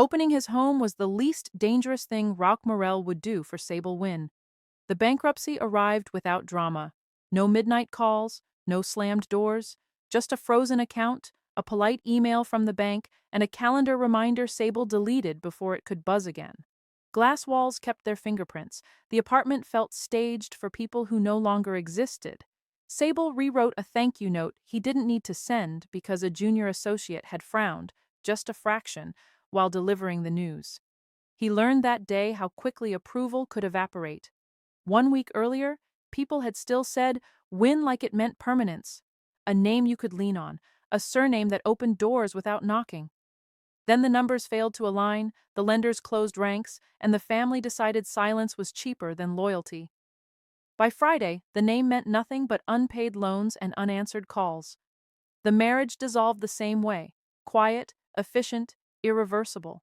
Opening his home was the least dangerous thing Rock Morrell would do for Sable Wynn. The bankruptcy arrived without drama. No midnight calls, no slammed doors, just a frozen account, a polite email from the bank, and a calendar reminder Sable deleted before it could buzz again. Glass walls kept their fingerprints. The apartment felt staged for people who no longer existed. Sable rewrote a thank you note he didn't need to send because a junior associate had frowned, just a fraction, while delivering the news. He learned that day how quickly approval could evaporate. 1 week earlier, people had still said, "Win like it meant permanence." A name you could lean on, a surname that opened doors without knocking. Then the numbers failed to align, the lenders closed ranks, and the family decided silence was cheaper than loyalty. By Friday, the name meant nothing but unpaid loans and unanswered calls. The marriage dissolved the same way, quiet, efficient, irreversible.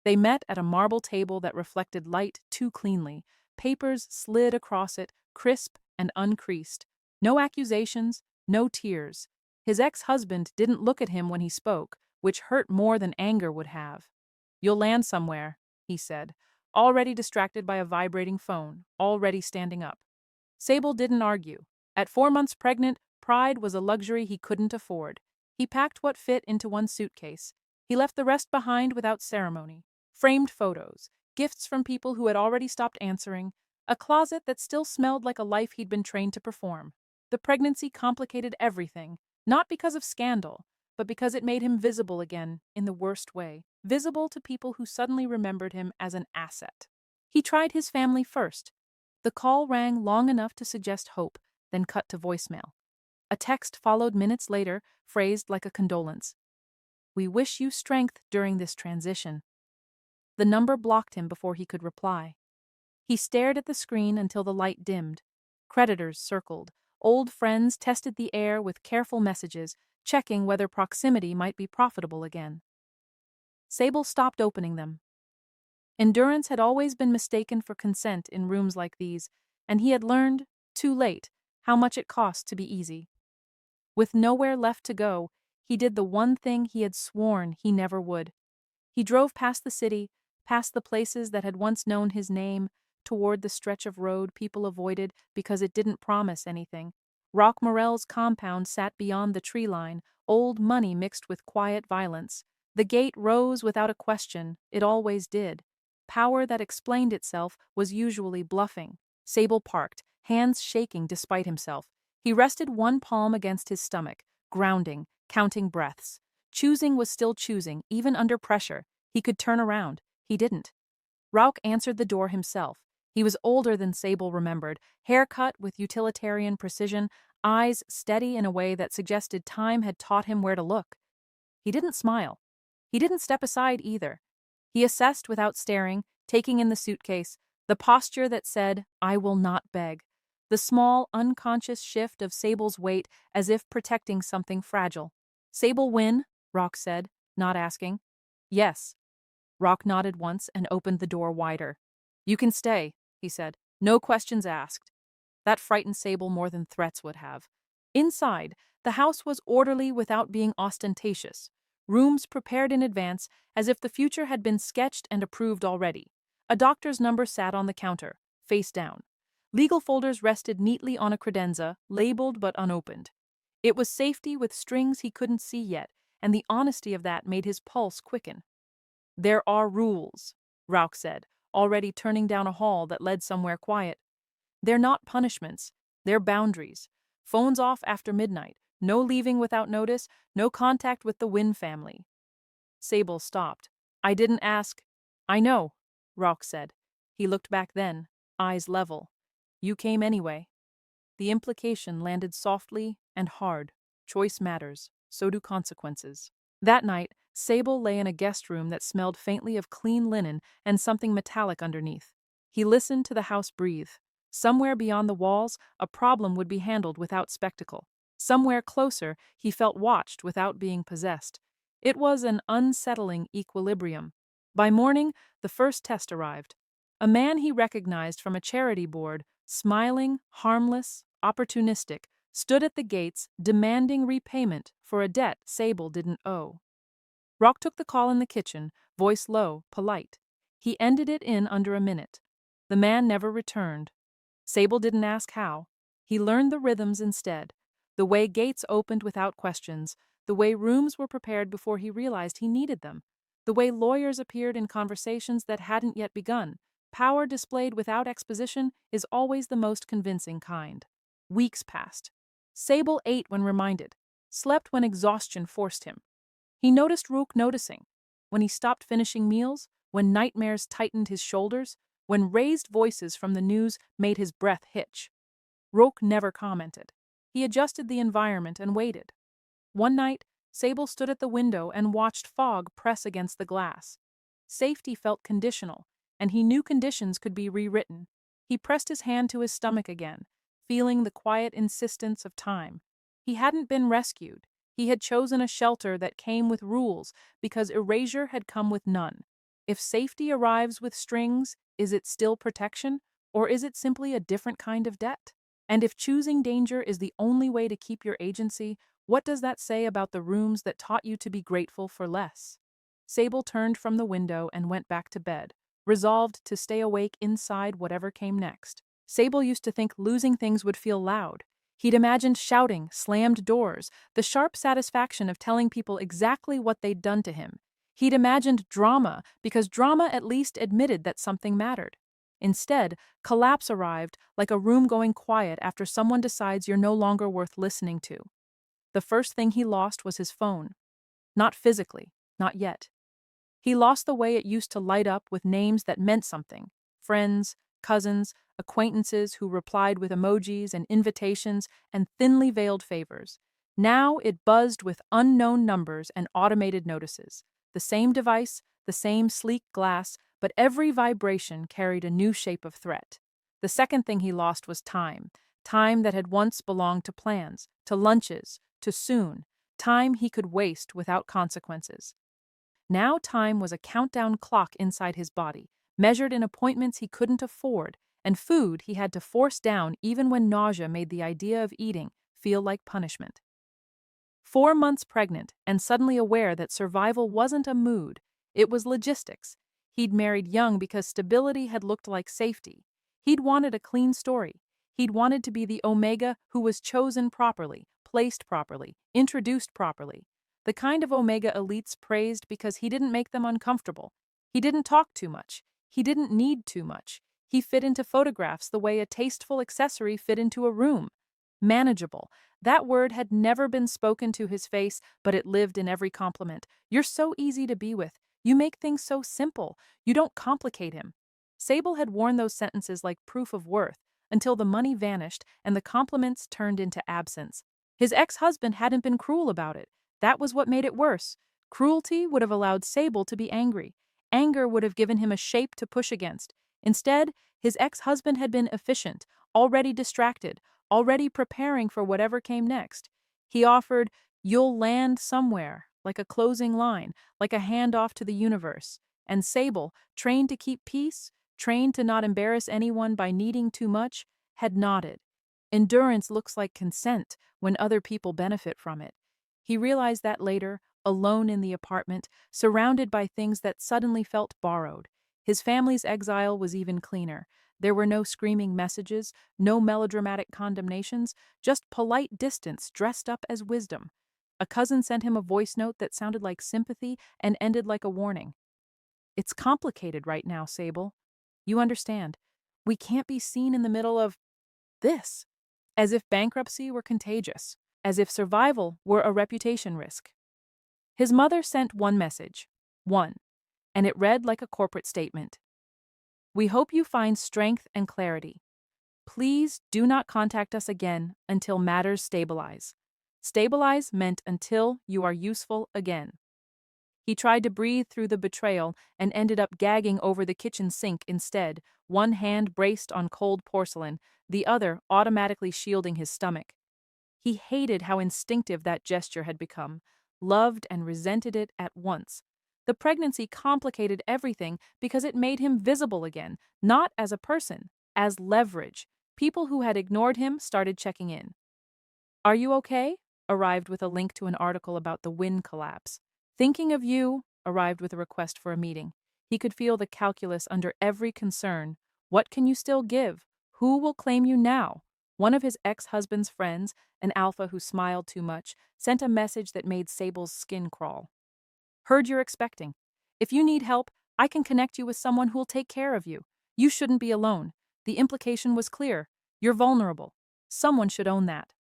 They met at a marble table that reflected light too cleanly. Papers slid across it, crisp and uncreased. No accusations, no tears. His ex-husband didn't look at him when he spoke, which hurt more than anger would have. "You'll land somewhere," he said, already distracted by a vibrating phone, already standing up. Sable didn't argue. At 4 months pregnant, pride was a luxury he couldn't afford. He packed what fit into one suitcase. He left the rest behind without ceremony. Framed photos, gifts from people who had already stopped answering, a closet that still smelled like a life he'd been trained to perform. The pregnancy complicated everything, not because of scandal, but because it made him visible again in the worst way, visible to people who suddenly remembered him as an asset. He tried his family first. The call rang long enough to suggest hope, then cut to voicemail. A text followed minutes later, phrased like a condolence. "We wish you strength during this transition." The number blocked him before he could reply. He stared at the screen until the light dimmed. Creditors circled. Old friends tested the air with careful messages, checking whether proximity might be profitable again. Sable stopped opening them. Endurance had always been mistaken for consent in rooms like these, and he had learned, too late, how much it cost to be easy. With nowhere left to go, he did the one thing he had sworn he never would. He drove past the city, past the places that had once known his name, toward the stretch of road people avoided because it didn't promise anything. Rock Morell's compound sat beyond the tree line, old money mixed with quiet violence. The gate rose without a question, it always did. Power that explained itself was usually bluffing. Sable parked, hands shaking despite himself. He rested one palm against his stomach, grounding, counting breaths. Choosing was still choosing, even under pressure. He could turn around. He didn't. Rauch answered the door himself. He was older than Sable remembered, haircut with utilitarian precision, eyes steady in a way that suggested time had taught him where to look. He didn't smile. He didn't step aside either. He assessed without staring, taking in the suitcase, the posture that said, "I will not beg." The small, unconscious shift of Sable's weight as if protecting something fragile. "Sable Wynn?" Rock said, not asking. "Yes." Rock nodded once and opened the door wider. "You can stay," he said. "No questions asked." That frightened Sable more than threats would have. Inside, the house was orderly without being ostentatious. Rooms prepared in advance, as if the future had been sketched and approved already. A doctor's number sat on the counter, face down. Legal folders rested neatly on a credenza, labeled but unopened. It was safety with strings he couldn't see yet, and the honesty of that made his pulse quicken. "There are rules," Rauch said, already turning down a hall that led somewhere quiet. "They're not punishments, they're boundaries. Phones off after midnight, no leaving without notice, no contact with the Wynn family." Sable stopped. "I didn't ask." "I know," Rauch said. He looked back then, eyes level. "You came anyway." The implication landed softly and hard. Choice matters, so do consequences. That night, Sable lay in a guest room that smelled faintly of clean linen and something metallic underneath. He listened to the house breathe. Somewhere beyond the walls, a problem would be handled without spectacle. Somewhere closer, he felt watched without being possessed. It was an unsettling equilibrium. By morning, the first test arrived. A man he recognized from a charity board, smiling, harmless, opportunistic, stood at the gates demanding repayment for a debt Sable didn't owe. Rock took the call in the kitchen, voice low, polite. He ended it in under a minute. The man never returned. Sable didn't ask how. He learned the rhythms instead. The way gates opened without questions, the way rooms were prepared before he realized he needed them, the way lawyers appeared in conversations that hadn't yet begun. Power displayed without exposition is always the most convincing kind. Weeks passed. Sable ate when reminded, slept when exhaustion forced him. He noticed Rook noticing. When he stopped finishing meals, when nightmares tightened his shoulders, when raised voices from the news made his breath hitch. Rook never commented. He adjusted the environment and waited. One night, Sable stood at the window and watched fog press against the glass. Safety felt conditional, and he knew conditions could be rewritten. He pressed his hand to his stomach again, feeling the quiet insistence of time. He hadn't been rescued. He had chosen a shelter that came with rules because erasure had come with none. If safety arrives with strings, is it still protection, or is it simply a different kind of debt? And if choosing danger is the only way to keep your agency, what does that say about the rooms that taught you to be grateful for less? Sable turned from the window and went back to bed, resolved to stay awake inside whatever came next. Sable used to think losing things would feel loud. He'd imagined shouting, slammed doors, the sharp satisfaction of telling people exactly what they'd done to him. He'd imagined drama, because drama at least admitted that something mattered. Instead, collapse arrived, like a room going quiet after someone decides you're no longer worth listening to. The first thing he lost was his phone. Not physically, not yet. He lost the way it used to light up with names that meant something. Friends, cousins, acquaintances who replied with emojis and invitations and thinly veiled favors. Now it buzzed with unknown numbers and automated notices. The same device, the same sleek glass, but every vibration carried a new shape of threat. The second thing he lost was time. Time that had once belonged to plans, to lunches, to soon. Time he could waste without consequences. Now time was a countdown clock inside his body, measured in appointments he couldn't afford, and food he had to force down even when nausea made the idea of eating feel like punishment. 4 months pregnant and suddenly aware that survival wasn't a mood, it was logistics. He'd married young because stability had looked like safety. He'd wanted a clean story. He'd wanted to be the Omega who was chosen properly, placed properly, introduced properly. The kind of Omega elites praised because he didn't make them uncomfortable. He didn't talk too much. He didn't need too much. He fit into photographs the way a tasteful accessory fit into a room. Manageable. That word had never been spoken to his face, but it lived in every compliment. You're so easy to be with. You make things so simple. You don't complicate him. Sable had worn those sentences like proof of worth until the money vanished and the compliments turned into absence. His ex-husband hadn't been cruel about it. That was what made it worse. Cruelty would have allowed Sable to be angry. Anger would have given him a shape to push against. Instead, his ex-husband had been efficient, already distracted, already preparing for whatever came next. He offered, "You'll land somewhere," like a closing line, like a handoff to the universe. And Sable, trained to keep peace, trained to not embarrass anyone by needing too much, had nodded. Endurance looks like consent when other people benefit from it. He realized that later, alone in the apartment, surrounded by things that suddenly felt borrowed. His family's exile was even cleaner. There were no screaming messages, no melodramatic condemnations, just polite distance dressed up as wisdom. A cousin sent him a voice note that sounded like sympathy and ended like a warning. "It's complicated right now, Sable. You understand. We can't be seen in the middle of this." As if bankruptcy were contagious. As if survival were a reputation risk. His mother sent one message. One. And it read like a corporate statement. "We hope you find strength and clarity. Please do not contact us again until matters stabilize." Stabilize meant until you are useful again. He tried to breathe through the betrayal and ended up gagging over the kitchen sink instead, one hand braced on cold porcelain, the other automatically shielding his stomach. He hated how instinctive that gesture had become, loved and resented it at once. The pregnancy complicated everything because it made him visible again, not as a person, as leverage. People who had ignored him started checking in. "Are you okay?" arrived with a link to an article about the Wynn collapse. "Thinking of you, arrived with a request for a meeting. He could feel the calculus under every concern. What can you still give? Who will claim you now? One of his ex-husband's friends, an alpha who smiled too much, sent a message that made Sable's skin crawl. Heard you're expecting. If you need help, I can connect you with someone who'll take care of you. You shouldn't be alone. The implication was clear. You're vulnerable. Someone should own that.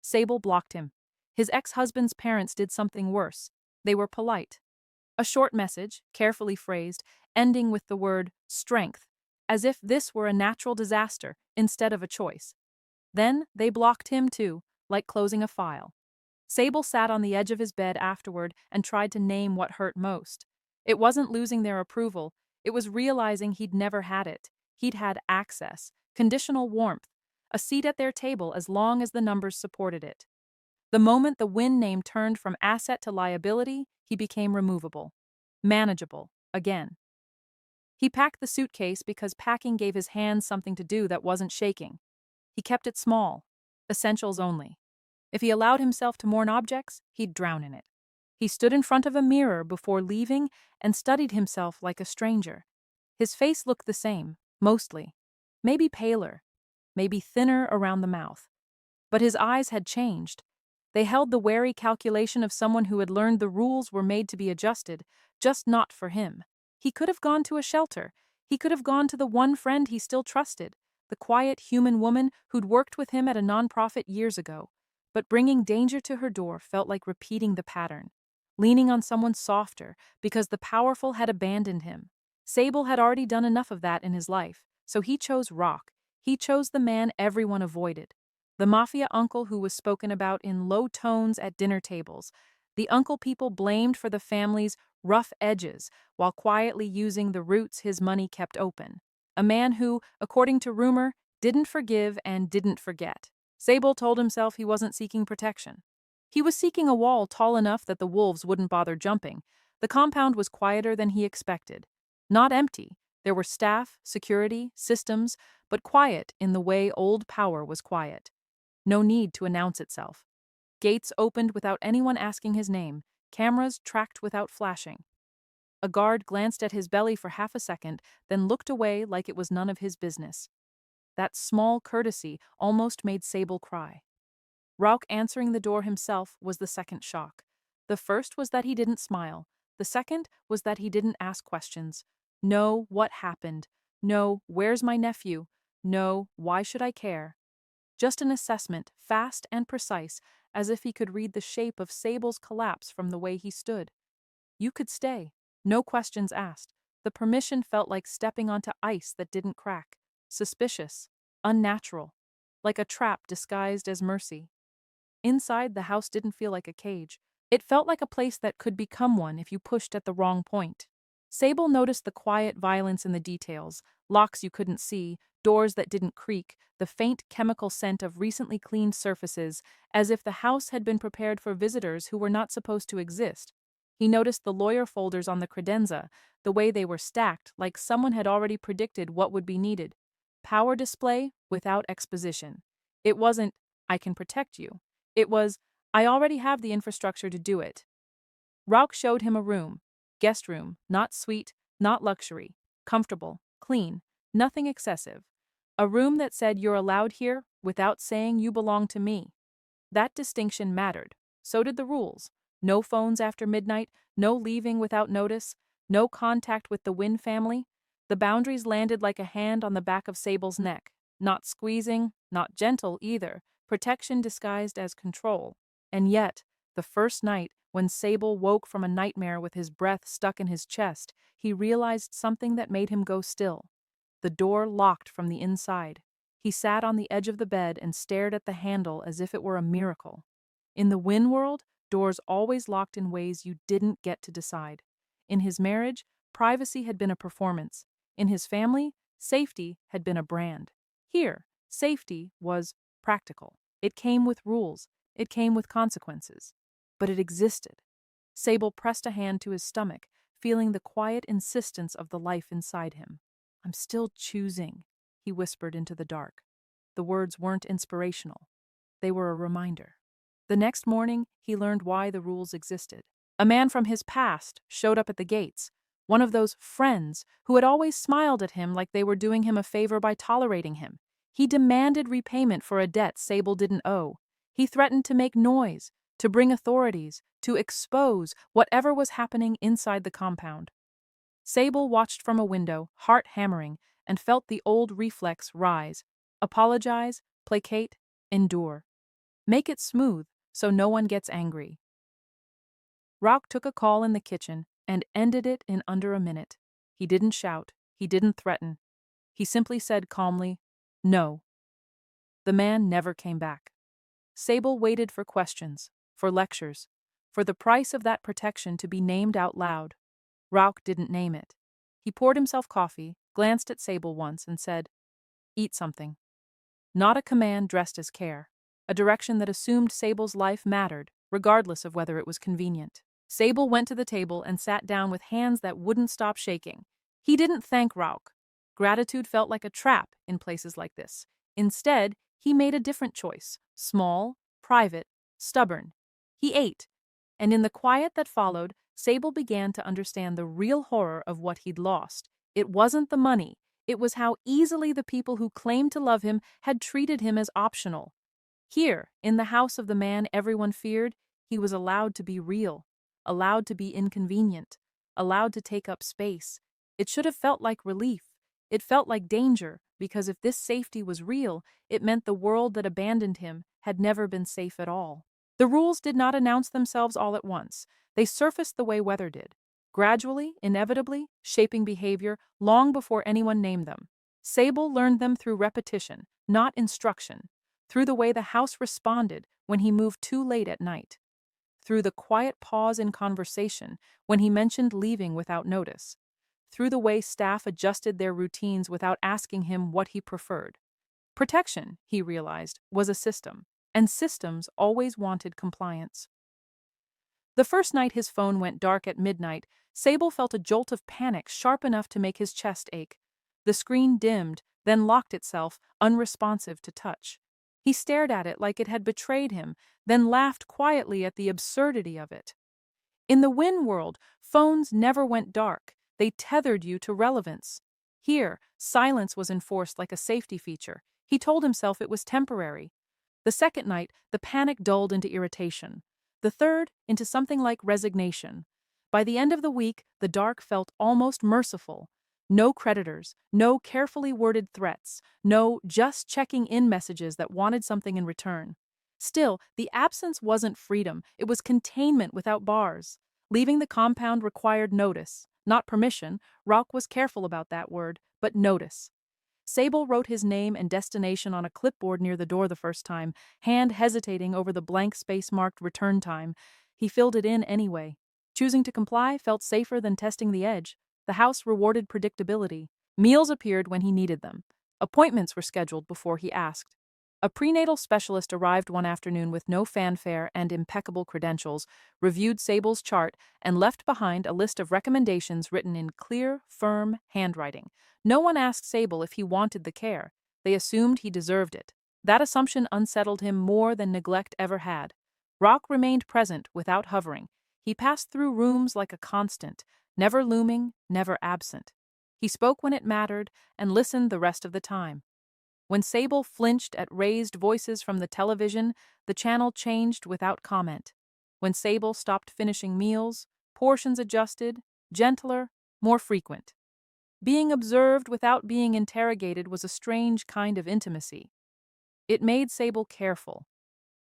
Sable blocked him. His ex-husband's parents did something worse. They were polite. A short message, carefully phrased, ending with the word strength, as if this were a natural disaster instead of a choice. Then they blocked him too, like closing a file. Sable sat on the edge of his bed afterward and tried to name what hurt most. It wasn't losing their approval, it was realizing he'd never had it. He'd had access, conditional warmth, a seat at their table as long as the numbers supported it. The moment the Wynn name turned from asset to liability, he became removable. Manageable, again. He packed the suitcase because packing gave his hands something to do that wasn't shaking. He kept it small, essentials only. If he allowed himself to mourn objects, he'd drown in it. He stood in front of a mirror before leaving and studied himself like a stranger. His face looked the same, mostly. Maybe paler, maybe thinner around the mouth. But his eyes had changed. They held the wary calculation of someone who had learned the rules were made to be adjusted, just not for him. He could have gone to a shelter. He could have gone to the one friend he still trusted, the quiet human woman who'd worked with him at a nonprofit years ago. But bringing danger to her door felt like repeating the pattern, leaning on someone softer because the powerful had abandoned him. Sable had already done enough of that in his life, so he chose Rock. He chose the man everyone avoided. The Mafia uncle who was spoken about in low tones at dinner tables. The uncle people blamed for the family's rough edges while quietly using the routes his money kept open. A man who, according to rumor, didn't forgive and didn't forget. Sable told himself he wasn't seeking protection. He was seeking a wall tall enough that the wolves wouldn't bother jumping. The compound was quieter than he expected. Not empty. There were staff, security, systems, but quiet in the way old power was quiet. No need to announce itself. Gates opened without anyone asking his name. Cameras tracked without flashing. A guard glanced at his belly for half a second, then looked away like it was none of his business. That small courtesy almost made Sable cry. Rauch answering the door himself was the second shock. The first was that he didn't smile. The second was that he didn't ask questions. No, what happened? No, where's my nephew? No, why should I care? Just an assessment, fast and precise, as if he could read the shape of Sable's collapse from the way he stood. You could stay. No questions asked. The permission felt like stepping onto ice that didn't crack. Suspicious. Unnatural. Like a trap disguised as mercy. Inside, the house didn't feel like a cage. It felt like a place that could become one if you pushed at the wrong point. Sable noticed the quiet violence in the details, locks you couldn't see, doors that didn't creak, the faint chemical scent of recently cleaned surfaces, as if the house had been prepared for visitors who were not supposed to exist. He noticed the lawyer folders on the credenza, the way they were stacked, like someone had already predicted what would be needed. Power display without exposition. It wasn't, I can protect you. It was, I already have the infrastructure to do it. Rauch showed him a room. Guest room, not suite, not luxury. Comfortable, clean, nothing excessive. A room that said you're allowed here without saying you belong to me. That distinction mattered. So did the rules. No phones after midnight, no leaving without notice, no contact with the Wynn family. The boundaries landed like a hand on the back of Sable's neck. Not squeezing, not gentle either. Protection disguised as control. And yet, the first night, when Sable woke from a nightmare with his breath stuck in his chest, he realized something that made him go still. The door locked from the inside. He sat on the edge of the bed and stared at the handle as if it were a miracle. In the Wynn world, doors always locked in ways you didn't get to decide. In his marriage, privacy had been a performance. In his family, safety had been a brand. Here, safety was practical. It came with rules. It came with consequences. But it existed. Sable pressed a hand to his stomach, feeling the quiet insistence of the life inside him. I'm still choosing, he whispered into the dark. The words weren't inspirational. They were a reminder. The next morning, he learned why the rules existed. A man from his past showed up at the gates, one of those friends who had always smiled at him like they were doing him a favor by tolerating him. He demanded repayment for a debt Sable didn't owe. He threatened to make noise, to bring authorities, to expose whatever was happening inside the compound. Sable watched from a window, heart hammering, and felt the old reflex rise. Apologize, placate, endure. Make it smooth so no one gets angry. Rock took a call in the kitchen and ended it in under a minute. He didn't shout. He didn't threaten. He simply said calmly, "No." The man never came back. Sable waited for questions, for lectures, for the price of that protection to be named out loud. Rock didn't name it. He poured himself coffee, glanced at Sable once, and said, "Eat something." Not a command dressed as care. A direction that assumed Sable's life mattered, regardless of whether it was convenient. Sable went to the table and sat down with hands that wouldn't stop shaking. He didn't thank Rauch. Gratitude felt like a trap in places like this. Instead, he made a different choice. Small, private, stubborn. He ate. And in the quiet that followed, Sable began to understand the real horror of what he'd lost. It wasn't the money. It was how easily the people who claimed to love him had treated him as optional. Here, in the house of the man everyone feared, he was allowed to be real, allowed to be inconvenient, allowed to take up space. It should have felt like relief. It felt like danger, because if this safety was real, it meant the world that abandoned him had never been safe at all. The rules did not announce themselves all at once. They surfaced the way weather did, gradually, inevitably, shaping behavior long before anyone named them. Sable learned them through repetition, not instruction, through the way the house responded when he moved too late at night, through the quiet pause in conversation when he mentioned leaving without notice, through the way staff adjusted their routines without asking him what he preferred. Protection, he realized, was a system, and systems always wanted compliance. The first night his phone went dark at midnight, Sable felt a jolt of panic sharp enough to make his chest ache. The screen dimmed, then locked itself, unresponsive to touch. He stared at it like it had betrayed him, then laughed quietly at the absurdity of it. In the Win world, phones never went dark. They tethered you to relevance. Here, silence was enforced like a safety feature. He told himself it was temporary. The second night, the panic dulled into irritation. The third, into something like resignation. By the end of the week, the dark felt almost merciful. No creditors, no carefully worded threats, no just checking in messages that wanted something in return. Still, the absence wasn't freedom, it was containment without bars. Leaving the compound required notice, not permission. Rock was careful about that word, but notice. Sable wrote his name and destination on a clipboard near the door the first time, hand hesitating over the blank space marked return time. He filled it in anyway. Choosing to comply felt safer than testing the edge. The house rewarded predictability. Meals appeared when he needed them. Appointments were scheduled before he asked. A prenatal specialist arrived one afternoon with no fanfare and impeccable credentials, reviewed Sable's chart, and left behind a list of recommendations written in clear, firm handwriting. No one asked Sable if he wanted the care. They assumed he deserved it. That assumption unsettled him more than neglect ever had. Rock remained present without hovering. He passed through rooms like a constant, never looming, never absent. He spoke when it mattered and listened the rest of the time. When Sable flinched at raised voices from the television, the channel changed without comment. When Sable stopped finishing meals, portions adjusted, gentler, more frequent. Being observed without being interrogated was a strange kind of intimacy. It made Sable careful.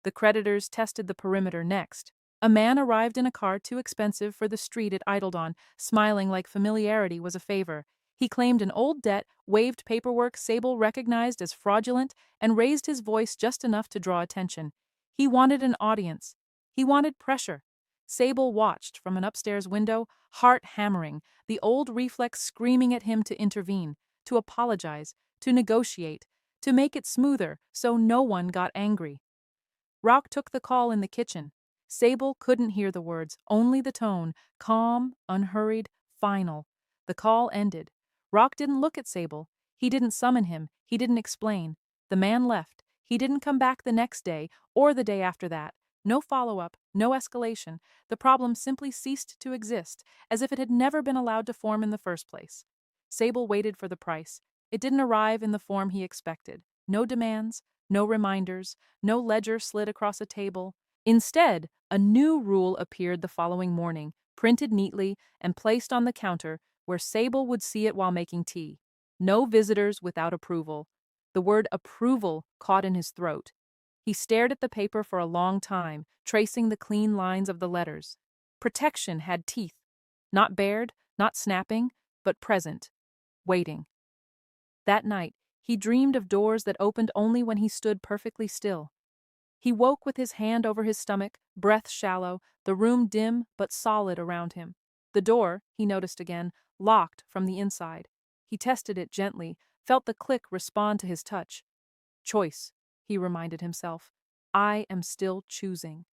The creditors tested the perimeter next. A man arrived in a car too expensive for the street it idled on, smiling like familiarity was a favor. He claimed an old debt, waved paperwork Sable recognized as fraudulent, and raised his voice just enough to draw attention. He wanted an audience. He wanted pressure. Sable watched from an upstairs window, heart hammering, the old reflex screaming at him to intervene, to apologize, to negotiate, to make it smoother so no one got angry. Rock took the call in the kitchen. Sable couldn't hear the words, only the tone, calm, unhurried, final. The call ended. Rock didn't look at Sable. He didn't summon him. He didn't explain. The man left. He didn't come back the next day or the day after that. No follow-up, no escalation. The problem simply ceased to exist, as if it had never been allowed to form in the first place. Sable waited for the price. It didn't arrive in the form he expected. No demands, no reminders, no ledger slid across a table. Instead, a new rule appeared the following morning, printed neatly and placed on the counter where Sable would see it while making tea. No visitors without approval. The word approval caught in his throat. He stared at the paper for a long time, tracing the clean lines of the letters. Protection had teeth. Not bared, not snapping, but present, waiting. That night, he dreamed of doors that opened only when he stood perfectly still. He woke with his hand over his stomach, breath shallow, the room dim but solid around him. The door, he noticed again, locked from the inside. He tested it gently, felt the click respond to his touch. Choice, he reminded himself. I am still choosing.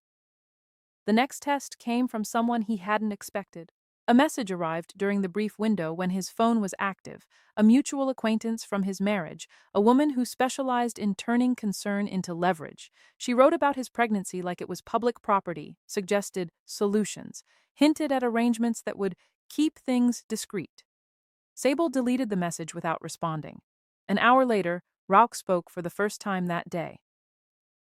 The next test came from someone he hadn't expected. A message arrived during the brief window when his phone was active, a mutual acquaintance from his marriage, a woman who specialized in turning concern into leverage. She wrote about his pregnancy like it was public property, suggested solutions, hinted at arrangements that would keep things discreet. Sable deleted the message without responding. An hour later, Rauch spoke for the first time that day.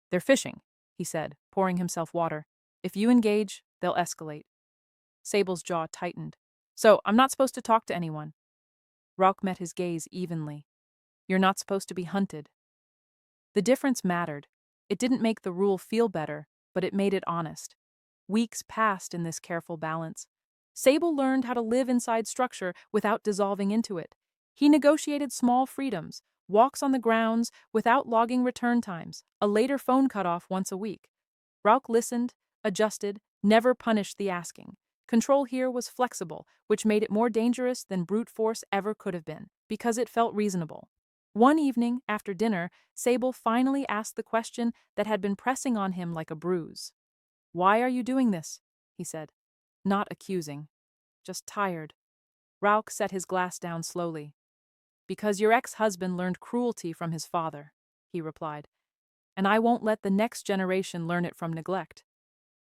They're fishing, he said, pouring himself water. If you engage, they'll escalate. Sable's jaw tightened. So, I'm not supposed to talk to anyone. Rauch met his gaze evenly. You're not supposed to be hunted. The difference mattered. It didn't make the rule feel better, but it made it honest. Weeks passed in this careful balance. Sable learned how to live inside structure without dissolving into it. He negotiated small freedoms, walks on the grounds without logging return times, a later phone cutoff once a week. Rauch listened, adjusted, never punished the asking. Control here was flexible, which made it more dangerous than brute force ever could have been, because it felt reasonable. One evening, after dinner, Sable finally asked the question that had been pressing on him like a bruise. Why are you doing this? He said. Not accusing. Just tired. Rauch set his glass down slowly. Because your ex-husband learned cruelty from his father, he replied. And I won't let the next generation learn it from neglect.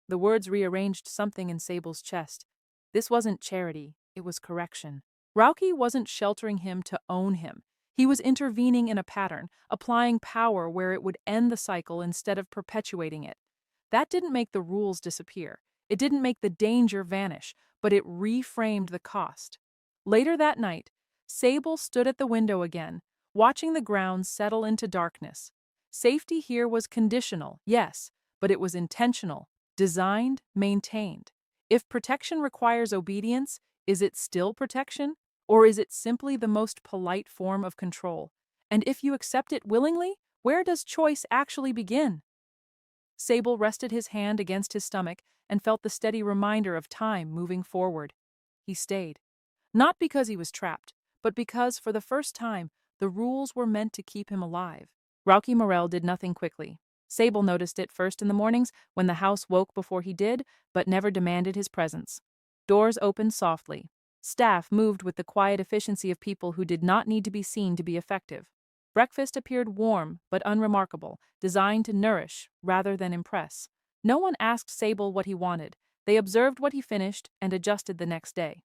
The words rearranged something in Sable's chest. This wasn't charity, it was correction. Rauch wasn't sheltering him to own him. He was intervening in a pattern, applying power where it would end the cycle instead of perpetuating it. That didn't make the rules disappear. It didn't make the danger vanish, but it reframed the cost. Later that night, Sable stood at the window again, watching the ground settle into darkness. Safety here was conditional, yes, but it was intentional. Designed, maintained. If protection requires obedience, is it still protection? Or is it simply the most polite form of control? And if you accept it willingly, where does choice actually begin? Sable rested his hand against his stomach and felt the steady reminder of time moving forward. He stayed. Not because he was trapped, but because, for the first time, the rules were meant to keep him alive. Rauch Morel did nothing quickly. Sable noticed it first in the mornings when the house woke before he did, but never demanded his presence. Doors opened softly. Staff moved with the quiet efficiency of people who did not need to be seen to be effective. Breakfast appeared warm but unremarkable, designed to nourish rather than impress. No one asked Sable what he wanted. They observed what he finished and adjusted the next day.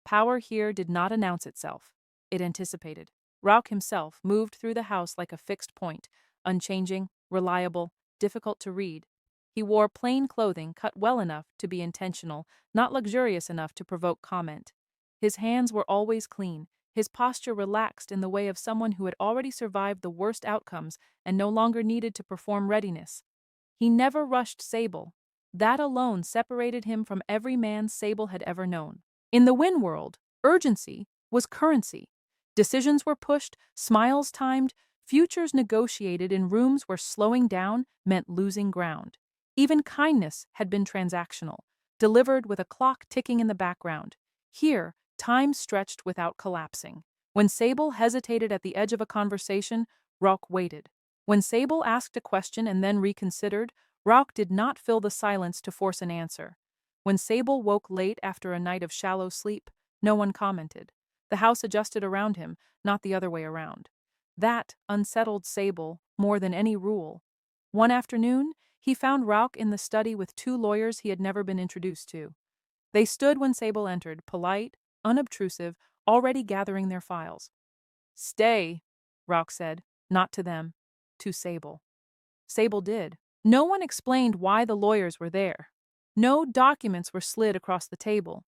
Power here did not announce itself. It anticipated. Rauch himself moved through the house like a fixed point, unchanging, reliable, difficult to read. He wore plain clothing cut well enough to be intentional, not luxurious enough to provoke comment. His hands were always clean, his posture relaxed in the way of someone who had already survived the worst outcomes and no longer needed to perform readiness. He never rushed Sable. That alone separated him from every man Sable had ever known. In the Wynn world, urgency was currency. Decisions were pushed, smiles timed, futures negotiated in rooms where slowing down meant losing ground. Even kindness had been transactional, delivered with a clock ticking in the background. Here, time stretched without collapsing. When Sable hesitated at the edge of a conversation, Rauch waited. When Sable asked a question and then reconsidered, Rauch did not fill the silence to force an answer. When Sable woke late after a night of shallow sleep, no one commented. The house adjusted around him, not the other way around. That unsettled Sable more than any rule. One afternoon, He found Rauch in the study with two lawyers he had never been introduced to. They stood when Sable entered, polite, unobtrusive, already gathering their files. "Stay," Rauch said, not to them, to Sable. Sable did. No one explained why the lawyers were there. No documents were slid across the table.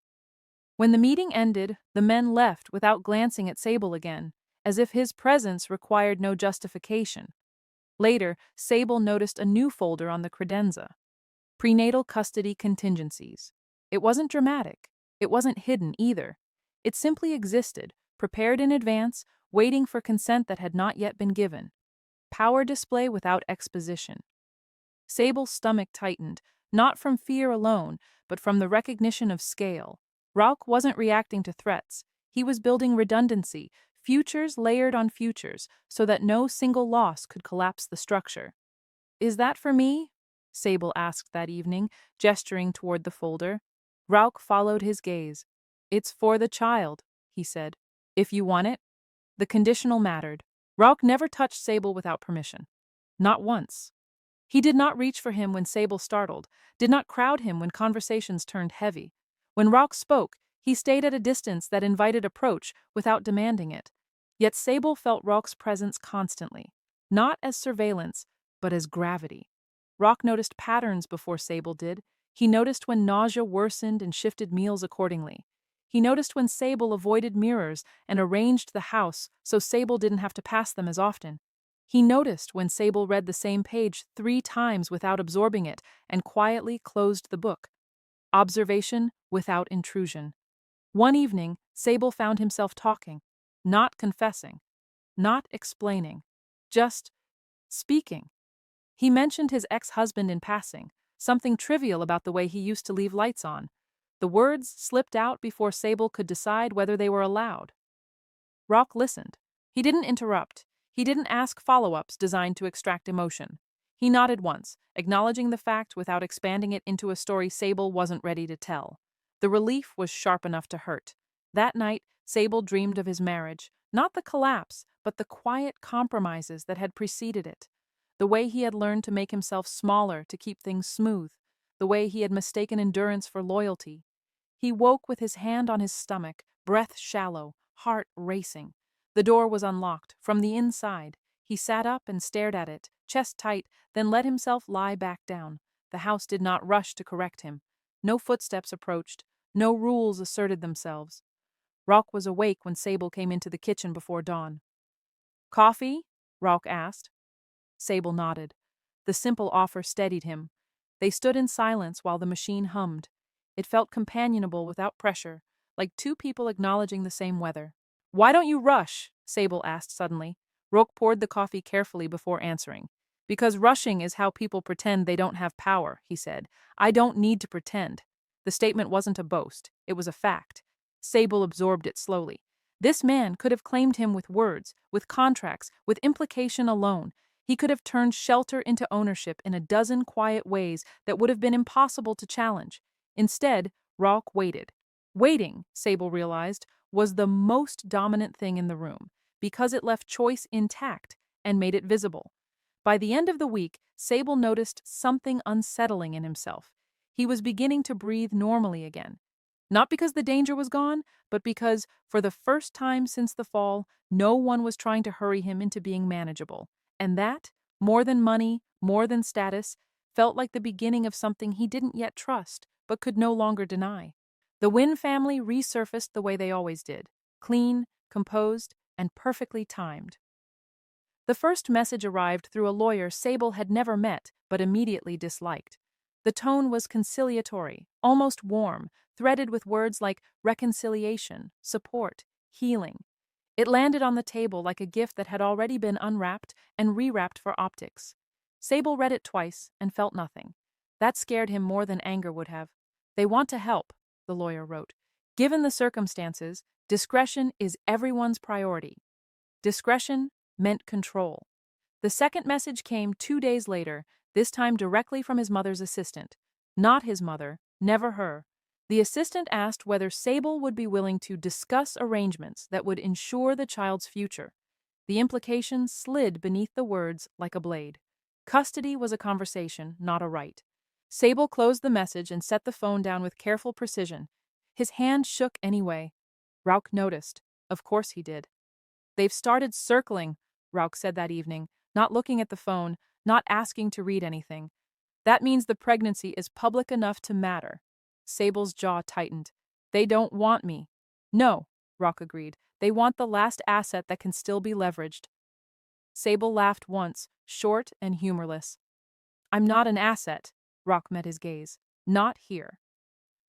When the meeting ended, the men left without glancing at Sable again, as if his presence required no justification. Later, Sable noticed a new folder on the credenza: prenatal custody contingencies. It wasn't dramatic. It wasn't hidden either. It simply existed, prepared in advance, waiting for consent that had not yet been given. Power display without exposition. Sable's stomach tightened, not from fear alone, but from the recognition of scale. Rauch wasn't reacting to threats. He was building redundancy, futures layered on futures, so that no single loss could collapse the structure. "Is that for me?" Sable asked that evening, gesturing toward the folder. Rauch followed his gaze. "It's for the child," he said. "If you want it." The conditional mattered. Rauch never touched Sable without permission. Not once. He did not reach for him when Sable startled, did not crowd him when conversations turned heavy. When Rauch spoke, he stayed at a distance that invited approach without demanding it. Yet Sable felt Rauch's presence constantly, not as surveillance, but as gravity. Rauch noticed patterns before Sable did. He noticed when nausea worsened and shifted meals accordingly. He noticed when Sable avoided mirrors and arranged the house so Sable didn't have to pass them as often. He noticed when Sable read the same page 3 times without absorbing it and quietly closed the book. Observation without intrusion. One evening, Sable found himself talking, not confessing, not explaining, just speaking. He mentioned his ex-husband in passing, something trivial about the way he used to leave lights on. The words slipped out before Sable could decide whether they were allowed. Rauch listened. He didn't interrupt. He didn't ask follow-ups designed to extract emotion. He nodded once, acknowledging the fact without expanding it into a story Sable wasn't ready to tell. The relief was sharp enough to hurt. That night, Sable dreamed of his marriage, not the collapse, but the quiet compromises that had preceded it. The way he had learned to make himself smaller to keep things smooth. The way he had mistaken endurance for loyalty. He woke with his hand on his stomach, breath shallow, heart racing. The door was unlocked, from the inside. He sat up and stared at it, chest tight, then let himself lie back down. The house did not rush to correct him. No footsteps approached. No rules asserted themselves. Rauch was awake when Sable came into the kitchen before dawn. "Coffee?" Rauch asked. Sable nodded. The simple offer steadied him. They stood in silence while the machine hummed. It felt companionable without pressure, like two people acknowledging the same weather. "Why don't you rush?" Sable asked suddenly. Rauch poured the coffee carefully before answering. "Because rushing is how people pretend they don't have power," he said. "I don't need to pretend." The statement wasn't a boast. It was a fact. Sable absorbed it slowly. This man could have claimed him with words, with contracts, with implication alone. He could have turned shelter into ownership in a dozen quiet ways that would have been impossible to challenge. Instead, Rauch waited. Waiting, Sable realized, was the most dominant thing in the room, because it left choice intact and made it visible. By the end of the week, Sable noticed something unsettling in himself. He was beginning to breathe normally again. Not because the danger was gone, but because, for the first time since the fall, no one was trying to hurry him into being manageable. And that, more than money, more than status, felt like the beginning of something he didn't yet trust, but could no longer deny. The Wynn family resurfaced the way they always did, clean, composed, and perfectly timed. The first message arrived through a lawyer Sable had never met but immediately disliked. The tone was conciliatory, almost warm, threaded with words like reconciliation, support, healing. It landed on the table like a gift that had already been unwrapped and rewrapped for optics. Sable read it twice and felt nothing. That scared him more than anger would have. "They want to help," the lawyer wrote. "Given the circumstances, discretion is everyone's priority." Discretion meant control. The second message came 2 days later, this time directly from his mother's assistant. Not his mother, never her. The assistant asked whether Sable would be willing to discuss arrangements that would ensure the child's future. The implication slid beneath the words like a blade. Custody was a conversation, not a right. Sable closed the message and set the phone down with careful precision. His hand shook anyway. Rauk noticed. Of course he did. They've started circling, Rauk said that evening, not looking at the phone, not asking to read anything. That means the pregnancy is public enough to matter. Sable's jaw tightened. They don't want me. No, Rauk agreed. They want the last asset that can still be leveraged. Sable laughed once, short and humorless. I'm not an asset, Rauk met his gaze. Not here.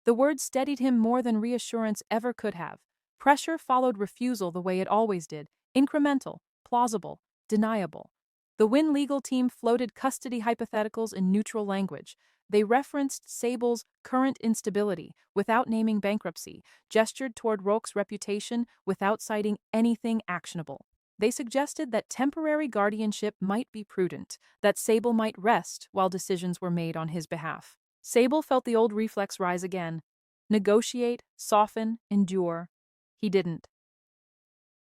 The words steadied him more than reassurance ever could have. Pressure followed refusal the way it always did, incremental, plausible, deniable. The Wynn legal team floated custody hypotheticals in neutral language. They referenced Sable's current instability without naming bankruptcy, gestured toward Roque's reputation without citing anything actionable. They suggested that temporary guardianship might be prudent, that Sable might rest while decisions were made on his behalf. Sable felt the old reflex rise again. Negotiate, soften, endure. He didn't.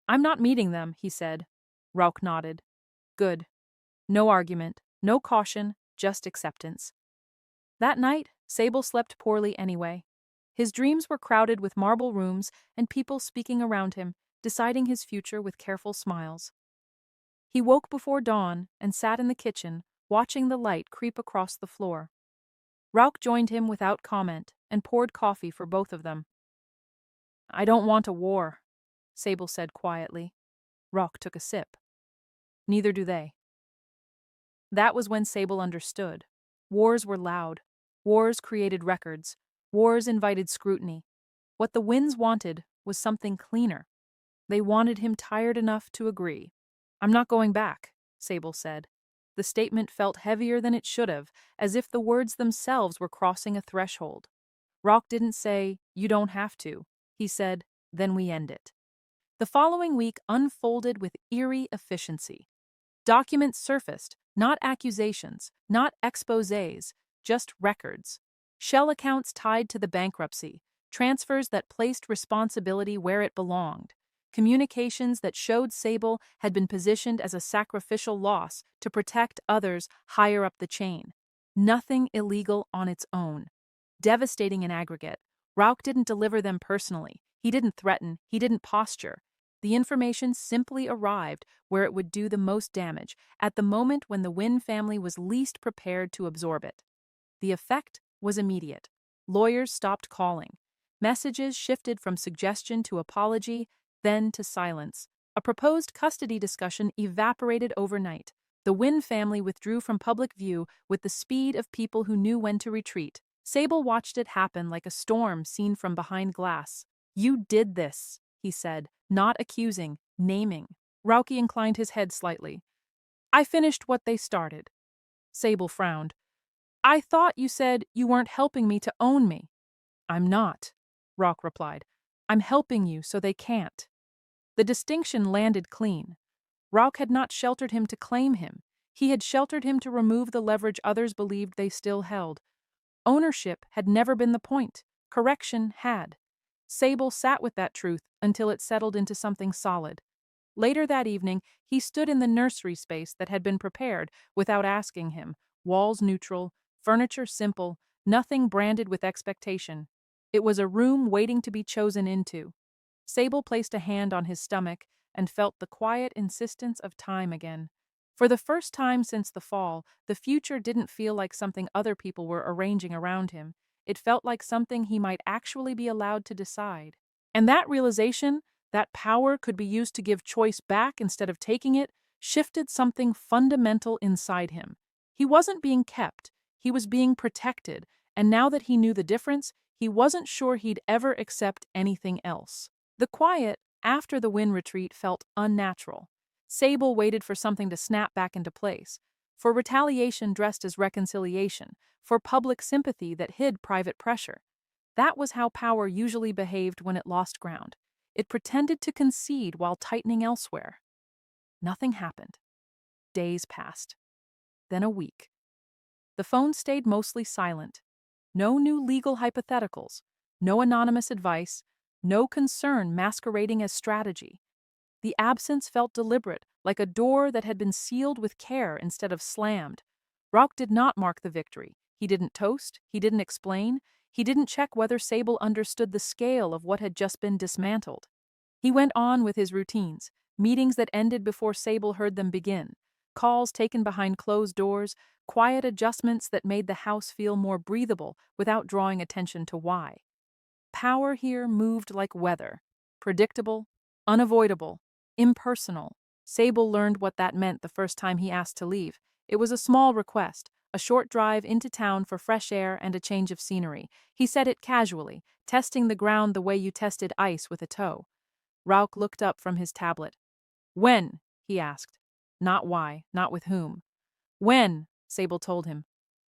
I'm not meeting them, he said. Rauk nodded. Good. No argument, no caution, just acceptance. That night, Sable slept poorly anyway. His dreams were crowded with marble rooms and people speaking around him, deciding his future with careful smiles. He woke before dawn and sat in the kitchen, watching the light creep across the floor. Rauk joined him without comment and poured coffee for both of them. I don't want a war, Sable said quietly. Rauk took a sip. Neither do they. That was when Sable understood. Wars were loud. Wars created records. Wars invited scrutiny. What the Winds wanted was something cleaner. They wanted him tired enough to agree. I'm not going back, Sable said. The statement felt heavier than it should have, as if the words themselves were crossing a threshold. Rauk didn't say, you don't have to. He said, then we end it. The following week unfolded with eerie efficiency. Documents surfaced, not accusations, not exposés, just records. Shell accounts tied to the bankruptcy, transfers that placed responsibility where it belonged, communications that showed Sable had been positioned as a sacrificial loss to protect others higher up the chain. Nothing illegal on its own. Devastating in aggregate. Rauk didn't deliver them personally. He didn't threaten. He didn't posture. The information simply arrived where it would do the most damage, at the moment when the Wynn family was least prepared to absorb it. The effect was immediate. Lawyers stopped calling. Messages shifted from suggestion to apology, then to silence. A proposed custody discussion evaporated overnight. The Wynn family withdrew from public view with the speed of people who knew when to retreat. Sable watched it happen like a storm seen from behind glass. You did this, he said, not accusing, naming. Rauki inclined his head slightly. I finished what they started. Sable frowned. I thought you said you weren't helping me to own me. I'm not, Rauk replied. I'm helping you so they can't. The distinction landed clean. Rauk had not sheltered him to claim him. He had sheltered him to remove the leverage others believed they still held. Ownership had never been the point. Correction had. Sable sat with that truth until it settled into something solid. Later that evening, he stood in the nursery space that had been prepared without asking him, walls neutral, furniture simple, nothing branded with expectation. It was a room waiting to be chosen into. Sable placed a hand on his stomach and felt the quiet insistence of time again. For the first time since the fall, the future didn't feel like something other people were arranging around him. It felt like something he might actually be allowed to decide. And that realization, that power could be used to give choice back instead of taking it, shifted something fundamental inside him. He wasn't being kept, he was being protected, and now that he knew the difference, he wasn't sure he'd ever accept anything else. The quiet, after the Wynn retreat, felt unnatural. Sable waited for something to snap back into place, for retaliation dressed as reconciliation, for public sympathy that hid private pressure. That was how power usually behaved when it lost ground. It pretended to concede while tightening elsewhere. Nothing happened. Days passed. Then a week. The phone stayed mostly silent. No new legal hypotheticals, no anonymous advice, no concern masquerading as strategy. The absence felt deliberate, like a door that had been sealed with care instead of slammed. Rauch did not mark the victory. He didn't toast, he didn't explain, he didn't check whether Sable understood the scale of what had just been dismantled. He went on with his routines, meetings that ended before Sable heard them begin, calls taken behind closed doors, quiet adjustments that made the house feel more breathable without drawing attention to why. Power here moved like weather, predictable, unavoidable, impersonal. Sable learned what that meant the first time he asked to leave. It was a small request, a short drive into town for fresh air and a change of scenery. He said it casually, testing the ground the way you tested ice with a toe. Rauch looked up from his tablet. When? He asked. Not why, not with whom. When? Sable told him.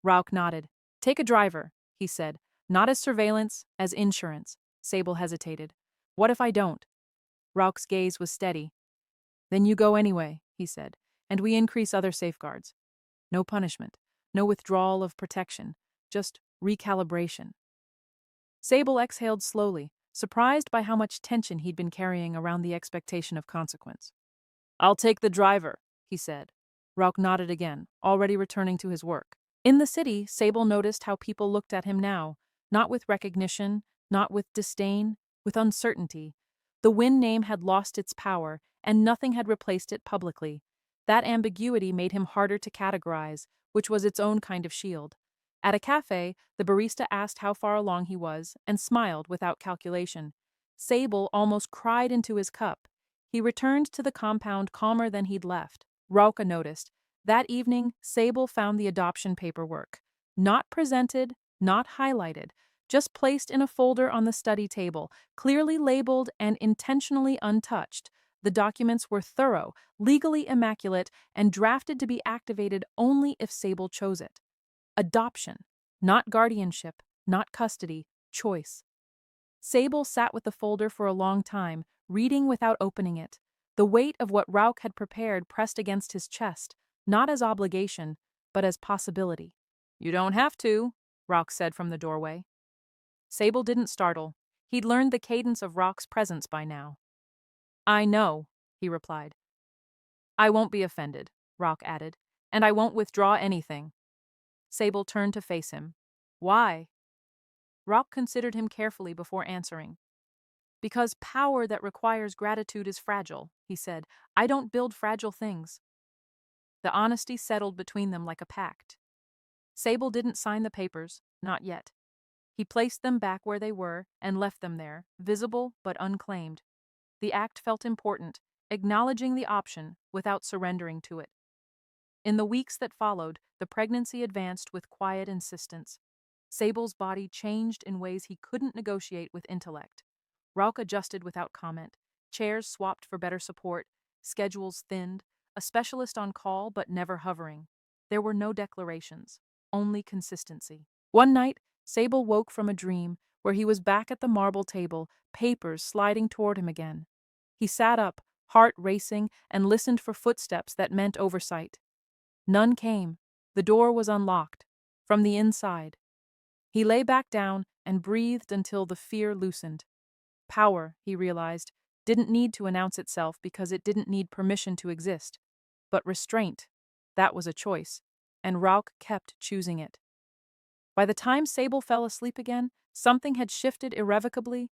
Rauch nodded. Take a driver, he said. Not as surveillance, as insurance. Sable hesitated. What if I don't? Rauch's gaze was steady. Then you go anyway, he said, and we increase other safeguards. No punishment, no withdrawal of protection, just recalibration. Sable exhaled slowly, surprised by how much tension he'd been carrying around the expectation of consequence. I'll take the driver, he said. Rauch nodded again, already returning to his work. In the city, Sable noticed how people looked at him now, not with recognition, not with disdain, with uncertainty. The Wynn name had lost its power, and nothing had replaced it publicly. That ambiguity made him harder to categorize, which was its own kind of shield. At a cafe, the barista asked how far along he was, and smiled without calculation. Sable almost cried into his cup. He returned to the compound calmer than he'd left. Rauch noticed. That evening, Sable found the adoption paperwork. Not presented, not highlighted, just placed in a folder on the study table, clearly labeled and intentionally untouched. The documents were thorough, legally immaculate, and drafted to be activated only if Sable chose it. Adoption, not guardianship, not custody, choice. Sable sat with the folder for a long time, reading without opening it. The weight of what Rauch had prepared pressed against his chest, not as obligation, but as possibility. You don't have to, Rauch said from the doorway. Sable didn't startle. He'd learned the cadence of Rauch's presence by now. I know, he replied. I won't be offended, Rauch added, and I won't withdraw anything. Sable turned to face him. Why? Rauch considered him carefully before answering. Because power that requires gratitude is fragile, he said. I don't build fragile things. The honesty settled between them like a pact. Sable didn't sign the papers, not yet. He placed them back where they were and left them there, visible but unclaimed. The act felt important, acknowledging the option without surrendering to it. In the weeks that followed, the pregnancy advanced with quiet insistence. Sable's body changed in ways he couldn't negotiate with intellect. Rauch adjusted without comment. Chairs swapped for better support, schedules thinned, a specialist on call but never hovering. There were no declarations, only consistency. One night, Sable woke from a dream where he was back at the marble table, papers sliding toward him again. He sat up, heart racing, and listened for footsteps that meant oversight. None came. The door was unlocked. From the inside. He lay back down and breathed until the fear loosened. Power, he realized, didn't need to announce itself because it didn't need permission to exist. But restraint, that was a choice, and Rauch kept choosing it. By the time Sable fell asleep again, something had shifted irrevocably.